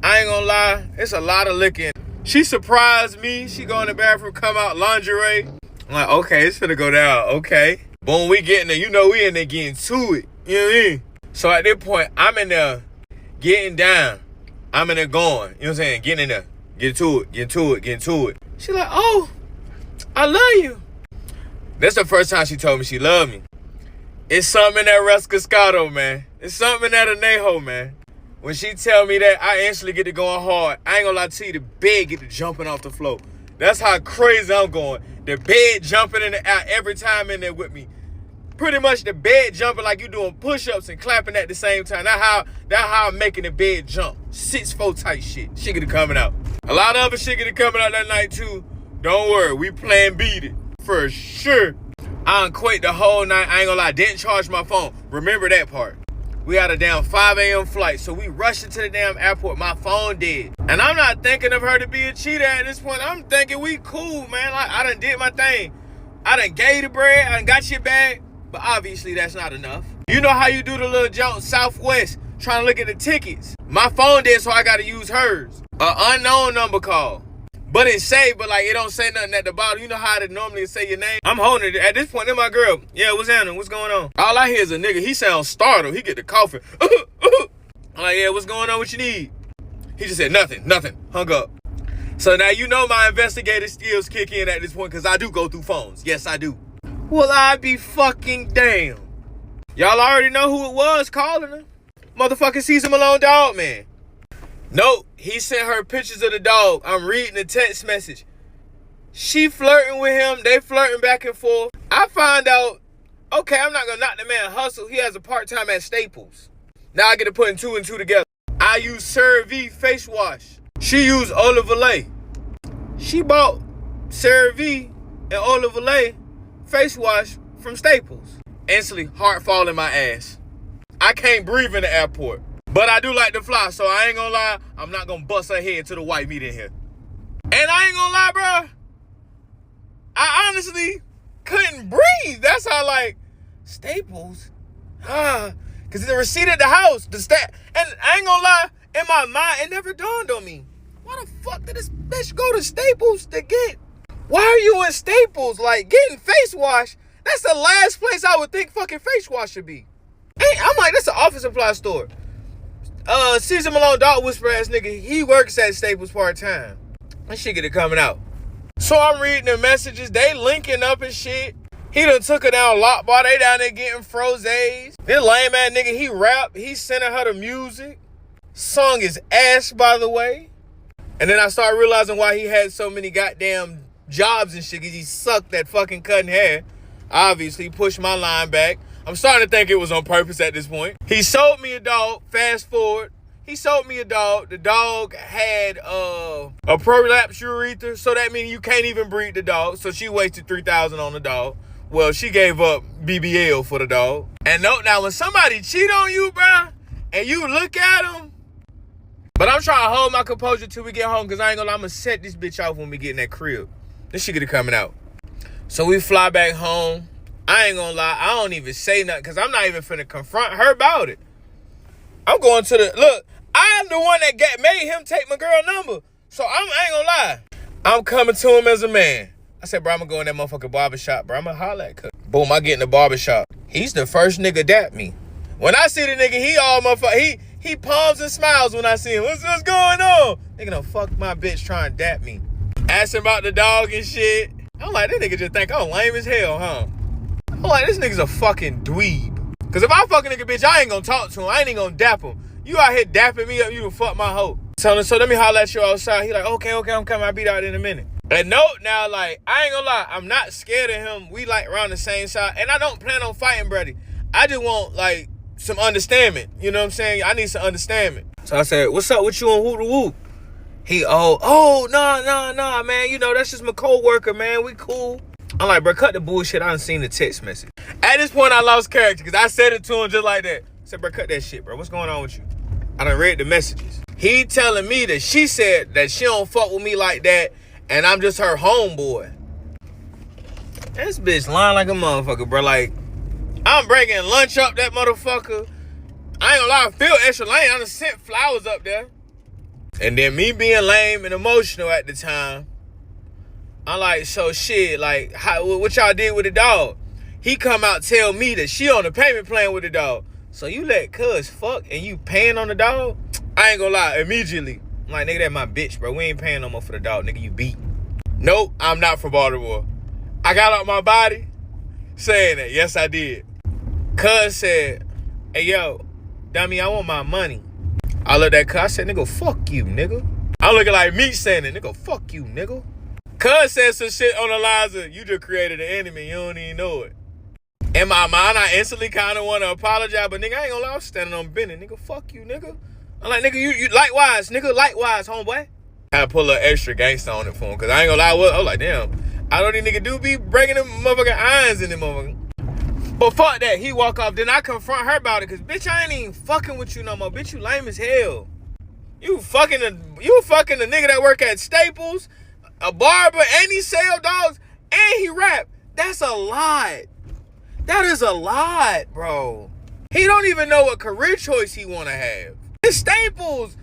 I ain't gonna lie, it's a lot of licking. She surprised me. She go in the bathroom, come out lingerie. I'm like, okay, it's finna go down. Okay. Boom, we getting there. You know we in there getting to it. You know what I mean? So at this point, I'm in there getting down. I'm in there going. You know what I'm saying? Getting in there. Get to it. She like, oh, I love you. That's the first time she told me she loved me. It's something in that Rescascato, man. It's something in that Anejo, man. When she tell me that, I instantly get to going hard. I ain't gonna lie to you, the bed get to jumping off the floor. That's how crazy I'm going. The bed jumping in the air every time in there with me. Pretty much the bed jumping like you doing push-ups and clapping at the same time. That's how I'm making the bed jump. 6'4" type shit. Shit get it coming out. A lot of other shit get it coming out that night too. Don't worry, we plan beat it. For sure. I done quit the whole night. I ain't gonna lie, didn't charge my phone. Remember that part. We had a damn 5 a.m. flight, so we rushed into the damn airport. My phone dead. And I'm not thinking of her to be a cheater at this point. I'm thinking we cool, man. Like, I done did my thing. I done gave the bread. I done got your bag. But obviously, that's not enough. You know how you do the little jump Southwest, trying to look at the tickets. My phone dead, so I got to use hers. An unknown number call. But it's saved, but like it don't say nothing at the bottom. You know how it normally say your name? I'm holding it. At this point, in my girl. Yeah, what's happening? What's going on? All I hear is a nigga. He sounds startled. He get the coughing. I'm like, yeah, what's going on? What you need? He just said nothing. Hung up. So now you know my investigative skills kick in at this point because I do go through phones. Yes, I do. Well, I be fucking damn. Y'all already know who it was calling her. Motherfucking Caesar Malone dog, man. Nope, he sent her pictures of the dog. I'm reading the text message. She flirting with him. They flirting back and forth. I find out, okay, I'm not going to knock the man hustle. He has a part-time at Staples. Now I get to putting 2 and 2 together. I use CeraVe face wash. She used Olivia. She bought CeraVe and Olivia face wash from Staples. Instantly, heart fall in my ass. I can't breathe in the airport. But I do like to fly, so I ain't gonna lie, I'm not gonna bust her head to the white meat in here. And I ain't gonna lie, bro, I honestly couldn't breathe. That's how, like, Staples, because the receipt at the house, and I ain't gonna lie, in my mind, it never dawned on me. Why the fuck did this bitch go to Staples to get? Why are you in Staples, like, getting face wash? That's the last place I would think fucking face wash should be. I'm like, that's an office supply store. Caesar Malone dog whisper ass nigga, he works at Staples part-time. That shit get it coming out. So I'm reading the messages, they linking up and shit. He done took her down Lot Bar, they down there getting frozes. This lame ass nigga, he rap, he sending her the music. Song is ass, by the way. And then I started realizing why he had so many goddamn jobs and shit, because he sucked that fucking cutting hair. Obviously, pushed my line back. I'm starting to think it was on purpose at this point. He sold me a dog. Fast forward. He sold me a dog. The dog had a prolapse urethra, so that means you can't even breed the dog. So she wasted $3,000 on the dog. Well, she gave up Bbl for the dog. And no, now when somebody cheat on you, bro, and you look at them, but I'm trying to hold my composure till we get home, because I ain't gonna lie, I'm gonna set this bitch off when we get in that crib. This shit get it coming out. So we fly back home. I ain't gonna lie, I don't even say nothing, because I'm not even finna confront her about it. I'm going to look, I'm the one that made him take my girl number. So I ain't gonna lie. I'm coming to him as a man. I said, bro, I'm gonna go in that motherfucking barbershop, bro. I'm gonna holler at cuz. Boom, I get in the barbershop. He's the first nigga dap me. When I see the nigga, he all motherfucker, he palms and smiles when I see him. What's going on? Nigga done fuck my bitch trying to dap me. Asking about the dog and shit. I'm like, this nigga just think I'm lame as hell, huh? I'm like, this nigga's a fucking dweeb. Cause if I fuck a nigga, bitch, I ain't gonna talk to him. I ain't even gonna dap him. You out here dapping me up, you can fuck my hoe. So let me holler at you outside. He like, okay, I'm coming. I'll be out in a minute. And note now, like, I ain't gonna lie, I'm not scared of him. We like around the same side. And I don't plan on fighting, Brady. I just want, like, some understanding. You know what I'm saying? I need some understanding. So I said, what's up with you on Whoop the Whoop? He, nah, man. You know, that's just my co-worker, man. We cool. I'm like, bro, cut the bullshit. I done seen the text message. At this point, I lost character because I said it to him just like that. I said, bro, cut that shit, bro. What's going on with you? I done read the messages. He telling me that she said that she don't fuck with me like that and I'm just her homeboy. This bitch lying like a motherfucker, bro. Like, I'm bringing lunch up that motherfucker. I ain't gonna lie, I feel extra lame. I done sent flowers up there. And then me being lame and emotional at the time, I'm like, so shit, like, what y'all did with the dog? He come out tell me that she on the payment plan with the dog. So you let cuz fuck and you paying on the dog? I ain't gonna lie, immediately. I'm like, nigga, that my bitch, bro. We ain't paying no more for the dog, nigga, you beat. Nope, I'm not from Baltimore. I got out my body saying that. Yes, I did. Cuz said, hey, yo, dummy, I want my money. I looked at cuz, I said, nigga, fuck you, nigga. I'm looking like me saying it, nigga, fuck you, nigga. Cuz said some shit on the lines of, you just created an enemy, you don't even know it. In my mind, I instantly kind of want to apologize, but nigga, I ain't gonna lie, I'm standing on business. Nigga, fuck you, nigga. I'm like, nigga, you likewise, nigga, likewise, homeboy. I had to pull a little extra gangster on it for him, because I ain't gonna lie, I was like, damn, I don't these nigga do be breaking them motherfucking irons in them motherfucker. But fuck that, he walk off, then I confront her about it, because bitch, I ain't even fucking with you no more. Bitch, you lame as hell. You fucking the nigga that work at Staples, a barber, and he sell dogs, and he rap. That's a lot. That is a lot, bro. He don't even know what career choice he want to have. It's Staples.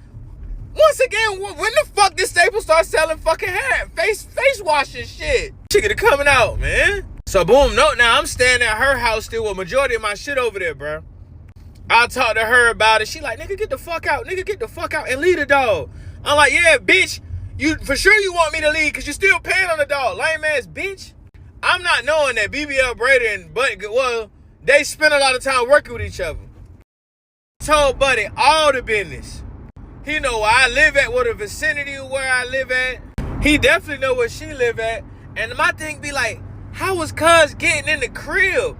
Once again, when the fuck did Staples start selling fucking hair, face wash and shit? Shit get it coming out, man. So boom, no, now I'm staying at her house still with majority of my shit over there, bro. I talked to her about it. She like, nigga, get the fuck out. Nigga, get the fuck out and leave the dog. I'm like, yeah, bitch. You for sure you want me to leave because you still paying on the dog. Lame ass bitch. I'm not knowing that Bbl Braider and Buddy, well, they spend a lot of time working with each other. Told Buddy all the business. He know where I live at, what the vicinity of where I live at. He definitely know where she live at. And my thing be like, how was cuz getting in the crib?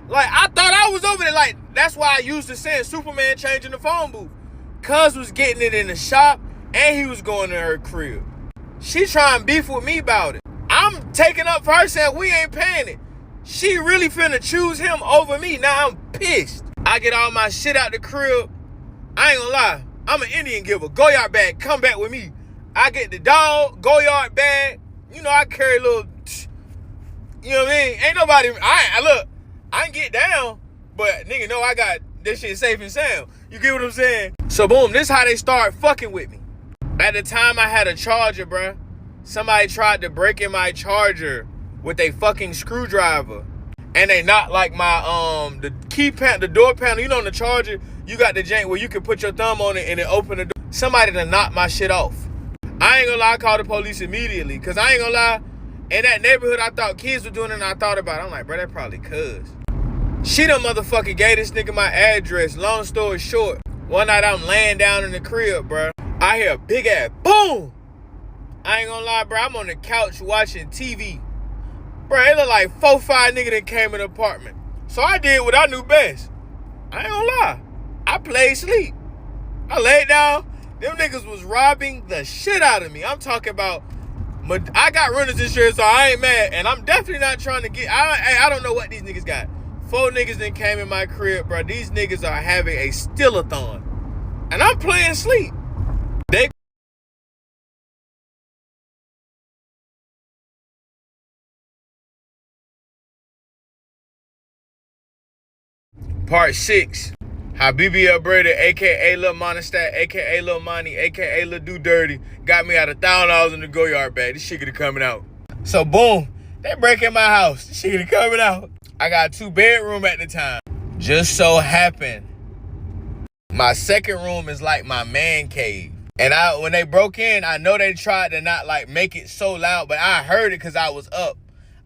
Like, I thought I was over there. Like, that's why I used to saying Superman changing the phone booth. Cuz was getting it in the shop and he was going to her crib. She trying to beef with me about it. I'm taking up for her saying we ain't paying it. She really finna choose him over me. Now I'm pissed. I get all my shit out the crib. I ain't gonna lie. I'm an Indian giver. Go yard bag. Come back with me. I get the dog. Go yard bag. You know, I carry a little, you know what I mean? Ain't nobody, I ain't get down, but nigga know I got this shit safe and sound. You get what I'm saying? So boom, this how they start fucking with me. At the time I had a charger, bruh. Somebody tried to break in my charger with a fucking screwdriver. And they knocked like my, the key panel, the door panel, you know, on the charger, you got the jank where you can put your thumb on it and it open the door. Somebody done knocked my shit off. I ain't gonna lie, I called the police immediately. Cause I ain't gonna lie, in that neighborhood, I thought kids were doing it and I thought about it. I'm like, bro, that probably cuz. She done motherfucking gave this nigga my address. Long story short, one night I'm laying down in the crib, bro. I hear a big ass boom. I ain't gonna lie, bro. I'm on the couch watching TV. Bro, it look like 4-5 niggas that came in the apartment. So I did what I knew best. I ain't gonna lie. I played sleep. I laid down. Them niggas was robbing the shit out of me. I'm talking about, I got renter's insurance, so I ain't mad. And I'm definitely not trying to get, I don't know what these niggas got. 4 niggas that came in my crib, bro. These niggas are having a still-a-thon. And I'm playing sleep. They Part 6. How Bbl Braider, a.k.a. Lil Monistat, a.k.a. Lil Money, a.k.a. Lil Do Dirty, got me out $1,000 in the go-yard bag. This shit coming out. So boom, they break in my house. This shit coming out. I got 2-bedroom at the time. Just so happened, my second room is like my man cave. And when they broke in, I know they tried to not like make it so loud, but I heard it because I was up.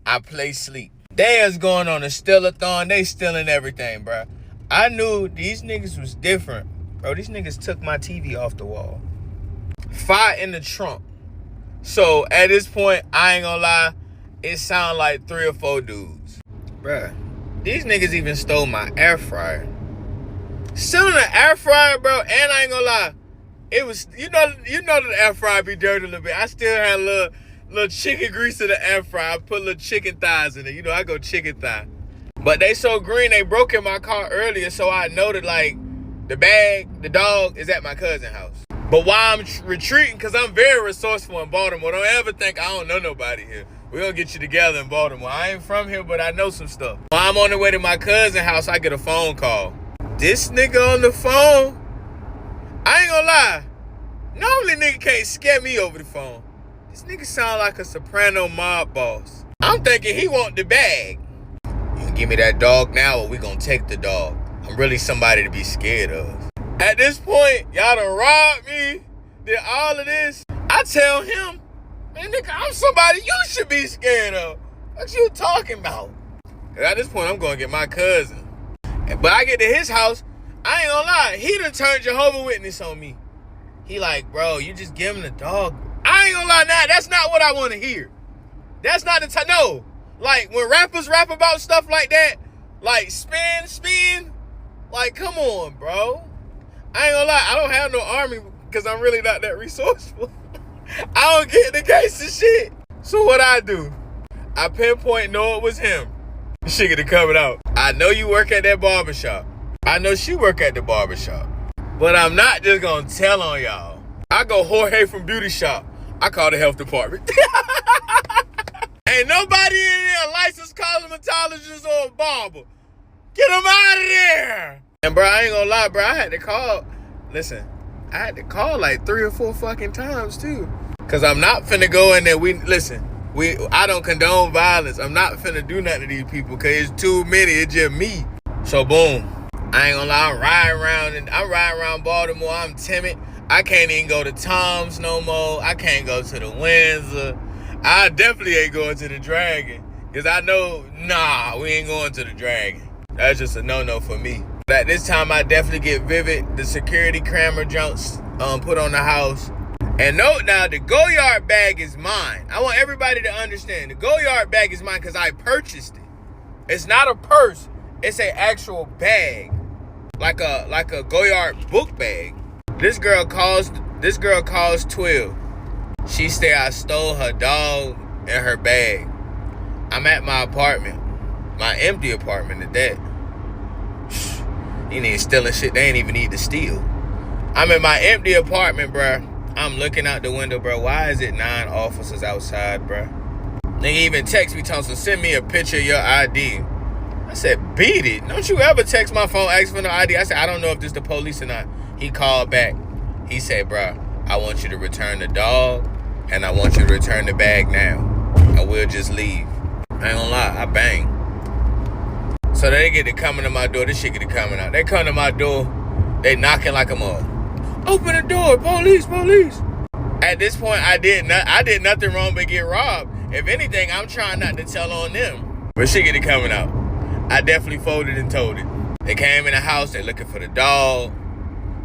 I play sleep. They is going on a steal-a-thon. They stealing everything, bro. I knew these niggas was different. Bro, these niggas took my TV off the wall. Fire in the trunk. So at this point, I ain't gonna lie, it sound like 3 or 4 dudes. Bruh, these niggas even stole my air fryer. Stealing an air fryer, bro, and I ain't gonna lie, it was, you know the air fryer be dirty a little bit. I still had a little chicken grease in the air fryer. I put little chicken thighs in it. You know, I go chicken thigh. But they so green, they broke in my car earlier, so I know that, like, the bag, the dog, is at my cousin's house. But while I'm retreating, because I'm very resourceful in Baltimore, don't ever think I don't know nobody here. We're going to get you together in Baltimore. I ain't from here, but I know some stuff. While I'm on the way to my cousin's house, I get a phone call. This nigga on the phone, I ain't gonna lie, normally nigga can't scare me over the phone. This nigga sound like a soprano mob boss. I'm thinking he want the bag. You can give me that dog now or we gonna take the dog. I'm really somebody to be scared of. At this point, y'all done robbed me, did all of this. I tell him, man, nigga, I'm somebody you should be scared of. What you talking about? At this point, I'm gonna get my cousin. But I get to his house, I ain't gonna lie, he done turned Jehovah's Witness on me. He like, bro, you just give him the dog. I ain't gonna lie, nah, that's not what I want to hear. That's not the time. No. Like, when rappers rap about stuff like that, like, spin, like, come on, bro. I ain't gonna lie, I don't have no army because I'm really not that resourceful. I don't get the case of shit. So what I do, I pinpoint know it was him. This shit get coming out. I know you work at that barbershop. I know she work at the barbershop. But I'm not just gonna tell on y'all. I go Jorge from Beauty Shop. I call the health department. Ain't nobody in there licensed cosmetologist or a barber. Get them out of there. And bro, I ain't gonna lie, bro. I had to call. Listen, I had to call like 3 or 4 fucking times too. Cause I'm not finna go in there. I don't condone violence. I'm not finna do nothing to these people cause it's too many. It's just me. So boom. I ain't gonna lie, I'm riding around Baltimore. I'm timid. I can't even go to Tom's no more. I can't go to the Windsor. I definitely ain't going to the Dragon. Cause I know, nah, we ain't going to the Dragon. That's just a no-no for me. But at this time, I definitely get vivid. The security camera jumps put on the house. And note now, the go-yard bag is mine. I want everybody to understand. The go-yard bag is mine because I purchased it. It's not a purse. It's an actual bag. Like a go-yard book bag. This girl calls 12. She said I stole her dog and her bag. I'm at my apartment. My empty apartment at that. You ain't stealing shit they ain't even need to steal. I'm in my empty apartment, bruh. I'm looking out the window, bro. Why is it 9 officers outside, bro? Nigga even text me, Thompson, send me a picture of your ID. I said, beat it. Don't you ever text my phone asking for no ID. I said, I don't know if this the police or not. He called back. He said, bro, I want you to return the dog and I want you to return the bag now. And we'll just leave. I ain't gonna lie, I bang. So they get to coming to my door. This shit get to coming out. They come to my door. They knocking like a mug. Open the door, police. At this point, I did nothing wrong but get robbed. If anything, I'm trying not to tell on them. But shit get it coming out. I definitely folded and told it. They came in the house, they looking for the dog.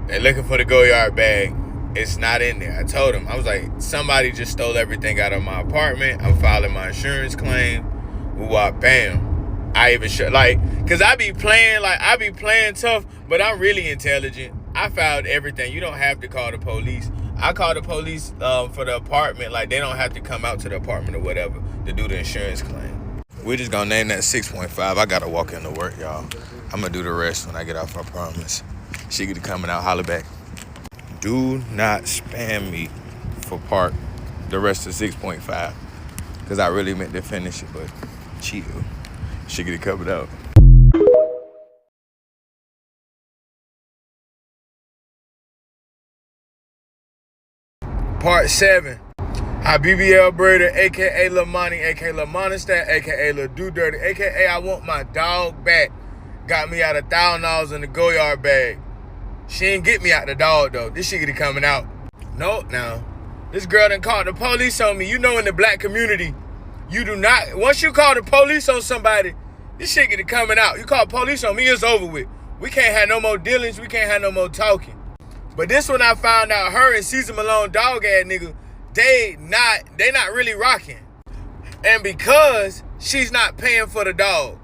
They looking for the go-yard bag. It's not in there. I told them, I was like, somebody just stole everything out of my apartment. I'm filing my insurance claim. Woo-wop, bam. I even cause I be playing tough, but I'm really intelligent. I filed everything. You don't have to call the police. I called the police for the apartment. Like, they don't have to come out to the apartment or whatever to do the insurance claim. We're just gonna name that 6.5. I gotta walk into work, y'all. I'm gonna do the rest when I get off, I promise. She get coming out, holler back. Do not spam me for the rest of 6.5. Because I really meant to finish it, but chill. She get it covered out. Part 7. How Bbl Braider, a.k.a. Lil Monty, a.k.a. Lil Monistat, a.k.a. Lil Do Dirty, a.k.a. I Want My Dog Back, got me out $1,000 in the go-yard bag. She ain't get me out the dog, though. This shit get coming out. Nope, now. This girl done called the police on me. You know, in the black community, you do not, once you call the police on somebody, this shit get coming out. You call police on me, it's over with. We can't have no more dealings. We can't have no more talking. But this one I found out, her and Caesar Malone dog ass nigga, they not really rocking. And because she's not paying for the dog,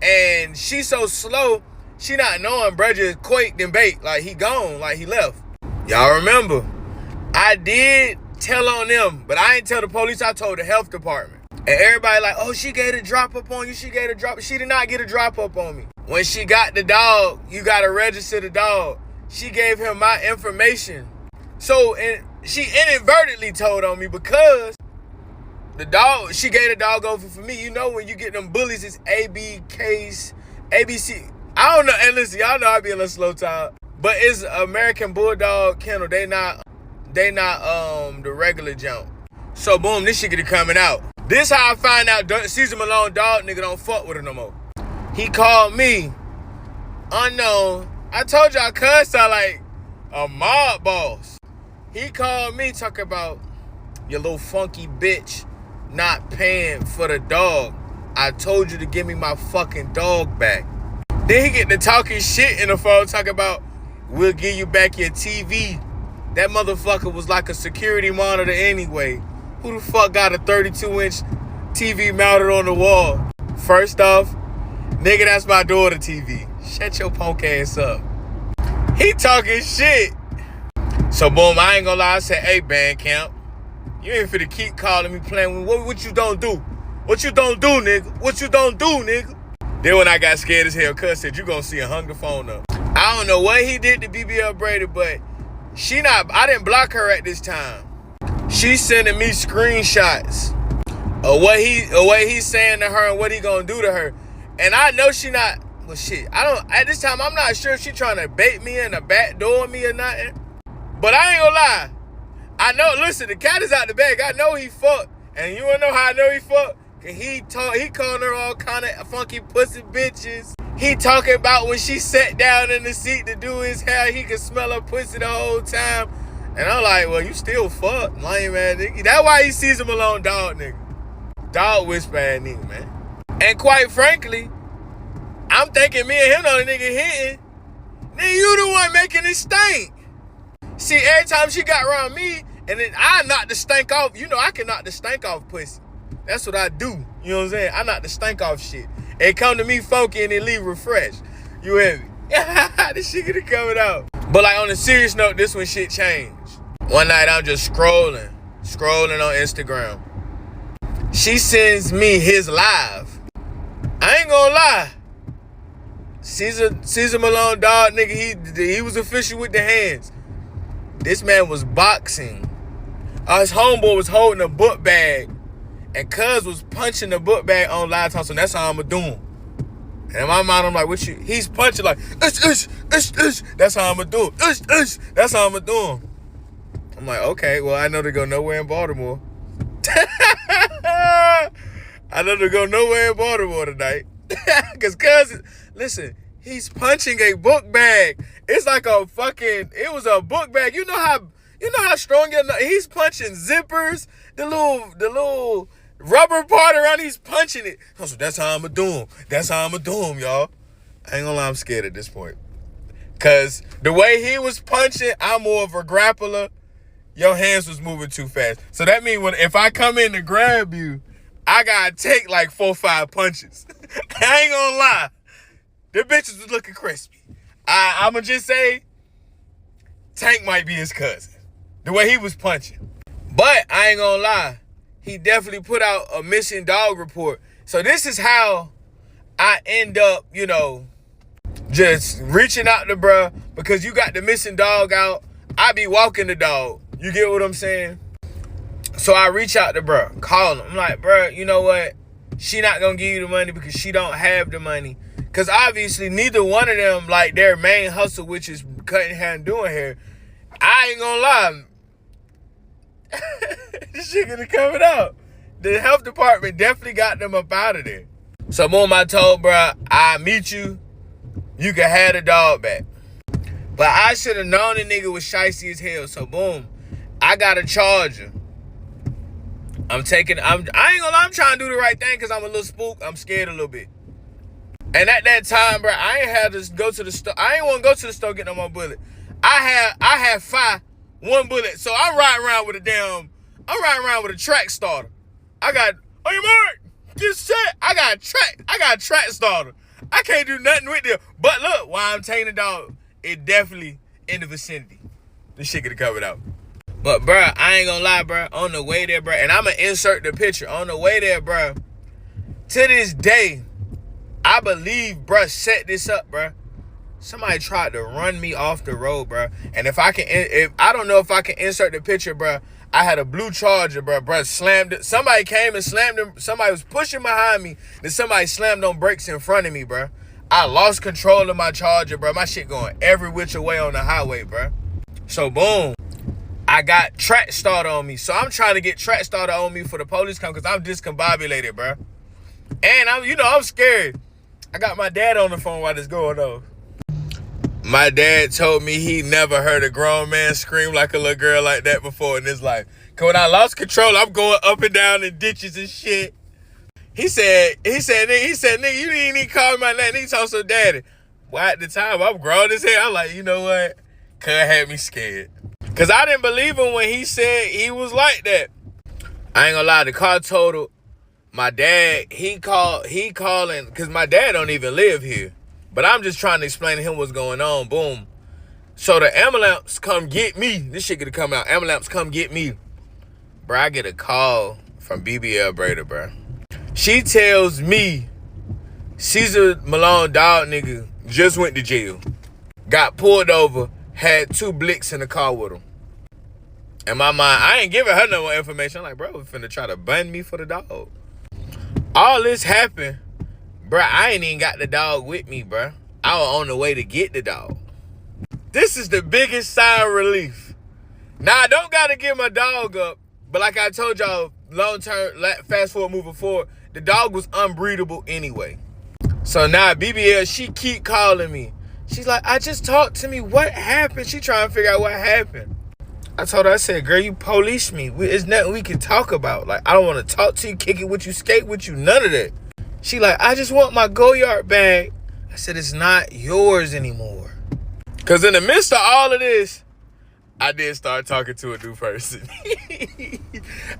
and she's so slow, she not knowing bruh just quaked and baked, like he gone, like he left. Y'all remember, I did tell on them, but I ain't tell the police, I told the health department. And everybody like, oh, she gave a drop up on you, she gave a drop. She did not get a drop up on me. When she got the dog, you gotta register the dog. She gave him my information. So, and she inadvertently told on me because the dog, she gave the dog over for me. You know when you get them bullies, it's ABC. I don't know, and listen, y'all know I be a little slow time. But it's American Bulldog Kennel. They not the regular jump. So boom, this shit get coming out. This how I find out Caesar Malone dog nigga don't fuck with her no more. He called me, unknown. I told y'all cuz sound like a mob boss. He called me talking about your little funky bitch not paying for the dog. I told you to give me my fucking dog back. Then he get to talking shit in the phone talking about we'll give you back your TV. That motherfucker was like a security monitor anyway. Who the fuck got a 32-inch TV mounted on the wall? First off, nigga, that's my daughter TV. Shut your punk ass up. He talking shit. So boom, I ain't gonna lie, I said, hey, Bandcamp, you ain't finna keep calling me playing with what you don't do. What you don't do, nigga? What you don't do, nigga? Then when I got scared as hell, cuz said, you gonna see and hung the phone up. I don't know what he did to Bbl Braider, but I didn't block her at this time. She's sending me screenshots of what he's saying to her and what he gonna do to her. And I know she not, well shit, at this time, I'm not sure if she trying to bait me in the back door me or nothing. But I ain't gonna lie. I know, listen, the cat is out the bag. I know he fucked. And you wanna know how I know he fucked? Cause he calling her all kind of funky pussy bitches. He talking about when she sat down in the seat to do his hair, he could smell her pussy the whole time. And I'm like, well, you still fuck, lame ass nigga. That's why he sees him alone, dog nigga. Dog whisper ass nigga, man. And quite frankly, I'm thinking me and him on the nigga hitting. Nigga, you the one making it stink. See, every time she got around me, and then I knock the stank off. You know I can knock the stank off pussy. That's what I do. You know what I'm saying? I knock the stank off shit. It come to me funky and it leave refreshed. You hear me? This shit get coming out. But like on a serious note, this when shit changed. One night I'm just scrolling on Instagram. She sends me his live. I ain't gonna lie. Caesar Malone dog nigga, he was official with the hands. This man was boxing. His homeboy was holding a book bag, and cuz was punching the book bag on live time, so that's how I'ma do him. And in my mind, I'm like, what you? He's punching like, that's how I'ma do him. That's how I'ma do him. I'm like, okay, well, I know to go nowhere in Baltimore. I know to go nowhere in Baltimore tonight. Cause listen, he's punching a book bag. It's like it was a book bag. You know how strong he's punching zippers, the little rubber part around, he's punching it. So that's how I'ma do him. That's how I'ma do him, y'all. I ain't gonna lie, I'm scared at this point. Cause the way he was punching, I'm more of a grappler. Your hands was moving too fast. So that means if I come in to grab you, I gotta take like 4 or 5 punches. I ain't gonna lie. The bitches was looking crispy. I'ma just say, Tank might be his cousin. The way he was punching. But I ain't gonna lie. He definitely put out a missing dog report. So this is how I end up, just reaching out to bruh. Because you got the missing dog out. I be walking the dog. You get what I'm saying? So I reach out to bruh, call him. I'm like, bruh, you know what? She not gonna give you the money because she don't have the money. Because obviously neither one of them, like their main hustle, which is cutting hair and doing hair. I ain't gonna lie. This shit gonna coming out. The health department definitely got them up out of there. So boom, I told bro, I meet you. You can have the dog back. But I should have known the nigga was shicey as hell. So boom, I got a charger. I ain't gonna lie, I'm trying to do the right thing because I'm a little spook. I'm scared a little bit. And at that time, bro, I ain't had to go to the store. I ain't want to go to the store get no more bullet. I had one bullet. So I'm riding around with a track starter. I got, on your mark, get set. I got a track starter. I can't do nothing with it. But look, while I'm taking the dog, it definitely in the vicinity. This shit could have covered out. But, bruh, I ain't gonna lie, bruh. On the way there, bruh, and I'm gonna insert the picture. On the way there, bruh, to this day, I believe, bruh, set this up, bruh. Somebody tried to run me off the road, bruh. And if I don't know if I can insert the picture, bruh. I had a blue Charger, bruh, slammed it. Somebody came and slammed him. Somebody was pushing behind me. Then somebody slammed on brakes in front of me, bruh. I lost control of my Charger, bruh. My shit going every which way on the highway, bruh. So, boom. I got track starter on me. So I'm trying to get track starter on me for the police come because I'm discombobulated, bro. And I'm scared. I got my dad on the phone while this going on. My dad told me he never heard a grown man scream like a little girl like that before in his life. Cause when I lost control, I'm going up and down in ditches and shit. He said, nigga, you didn't even call me my name. He told so daddy. Well, at the time, I'm grown as hell. I'm like, you know what? Cuz had me scared. Cause I didn't believe him when he said he was like that. I ain't gonna lie, the car totaled. My dad, he calling, cause my dad don't even live here. But I'm just trying to explain to him what's going on. Boom. So the ambulance come get me. This shit gonna come out. Ambulance come get me. Bro, I get a call from Bbl Braider, bro. She tells me Caesar Malone dog nigga just went to jail. Got pulled over, had 2 blicks in the car with him. In my mind, I ain't giving her no more information. I'm like, bro, we finna try to bun me for the dog. All this happened, bro. I ain't even got the dog with me, bro. I was on the way to get the dog. This is the biggest sign of relief. Now, I don't gotta give my dog up, but like I told y'all, long term, fast forward, moving forward, the dog was unbreedable anyway. So now BBL, she keep calling me. She's like, I just talked to me. What happened? She trying to figure out what happened. I told her, I said, girl, you police me. It's nothing we can talk about. Like, I don't want to talk to you, kick it with you, skate with you, none of that. She like, I just want my go-yard bag. I said, it's not yours anymore. Because in the midst of all of this, I did start talking to a new person.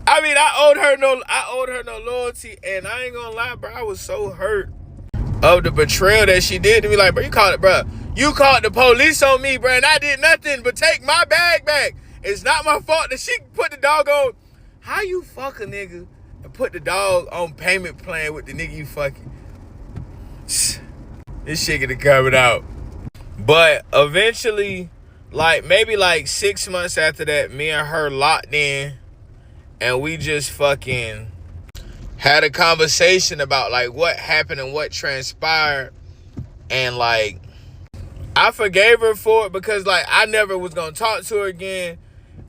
I mean, I owed her no loyalty, and I ain't gonna lie, bro, I was so hurt of the betrayal that she did to me. Like, bro, you called the police on me, bro, and I did nothing but take my bag back. It's not my fault that she put the dog on. How you fuck a nigga and put the dog on payment plan with the nigga you fucking? This shit gonna come out. But eventually, like maybe like 6 months after that, me and her locked in, and we just fucking had a conversation about like what happened and what transpired. And like, I forgave her for it because like I never was gonna talk to her again.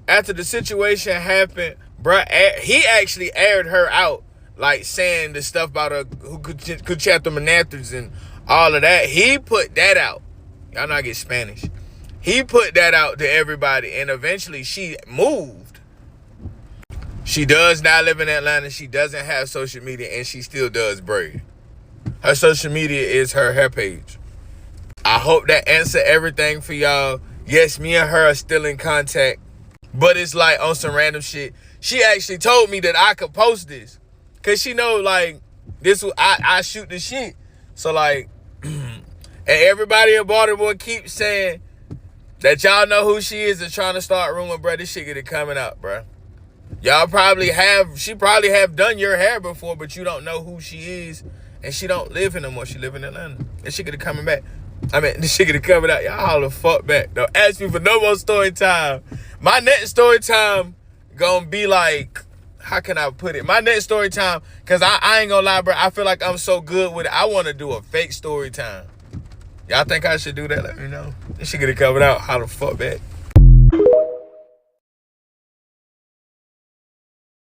After the situation happened, bruh, he actually aired her out, like saying the stuff about her who could chat the monathers and all of that. He put that out. Y'all know I get Spanish. He put that out to everybody, and eventually she moved. She does now live in Atlanta. She doesn't have social media, and she still does braid. Her social media is her hair page. I hope that answered everything for y'all. Yes, me and her are still in contact, but it's like on some random shit. She actually told me that I could post this, cause she know like this. I shoot the shit. So like, and everybody in Baltimore keeps saying that y'all know who she is and trying to start rumor, bro. This shit get it coming out, bro. Y'all she probably have done your hair before, but you don't know who she is, and she don't live in no more. She live in Atlanta. This shit get it coming back. I mean, this shit get it coming out. Y'all holler the fuck back. Don't ask me for no more story time. My next story time gonna be like, how can I put it? My next story time, cause I ain't gonna lie, bro. I feel like I'm so good with it. I want to do a fake story time. Y'all think I should do that? Let me know. This shit get it covered out. How the fuck back?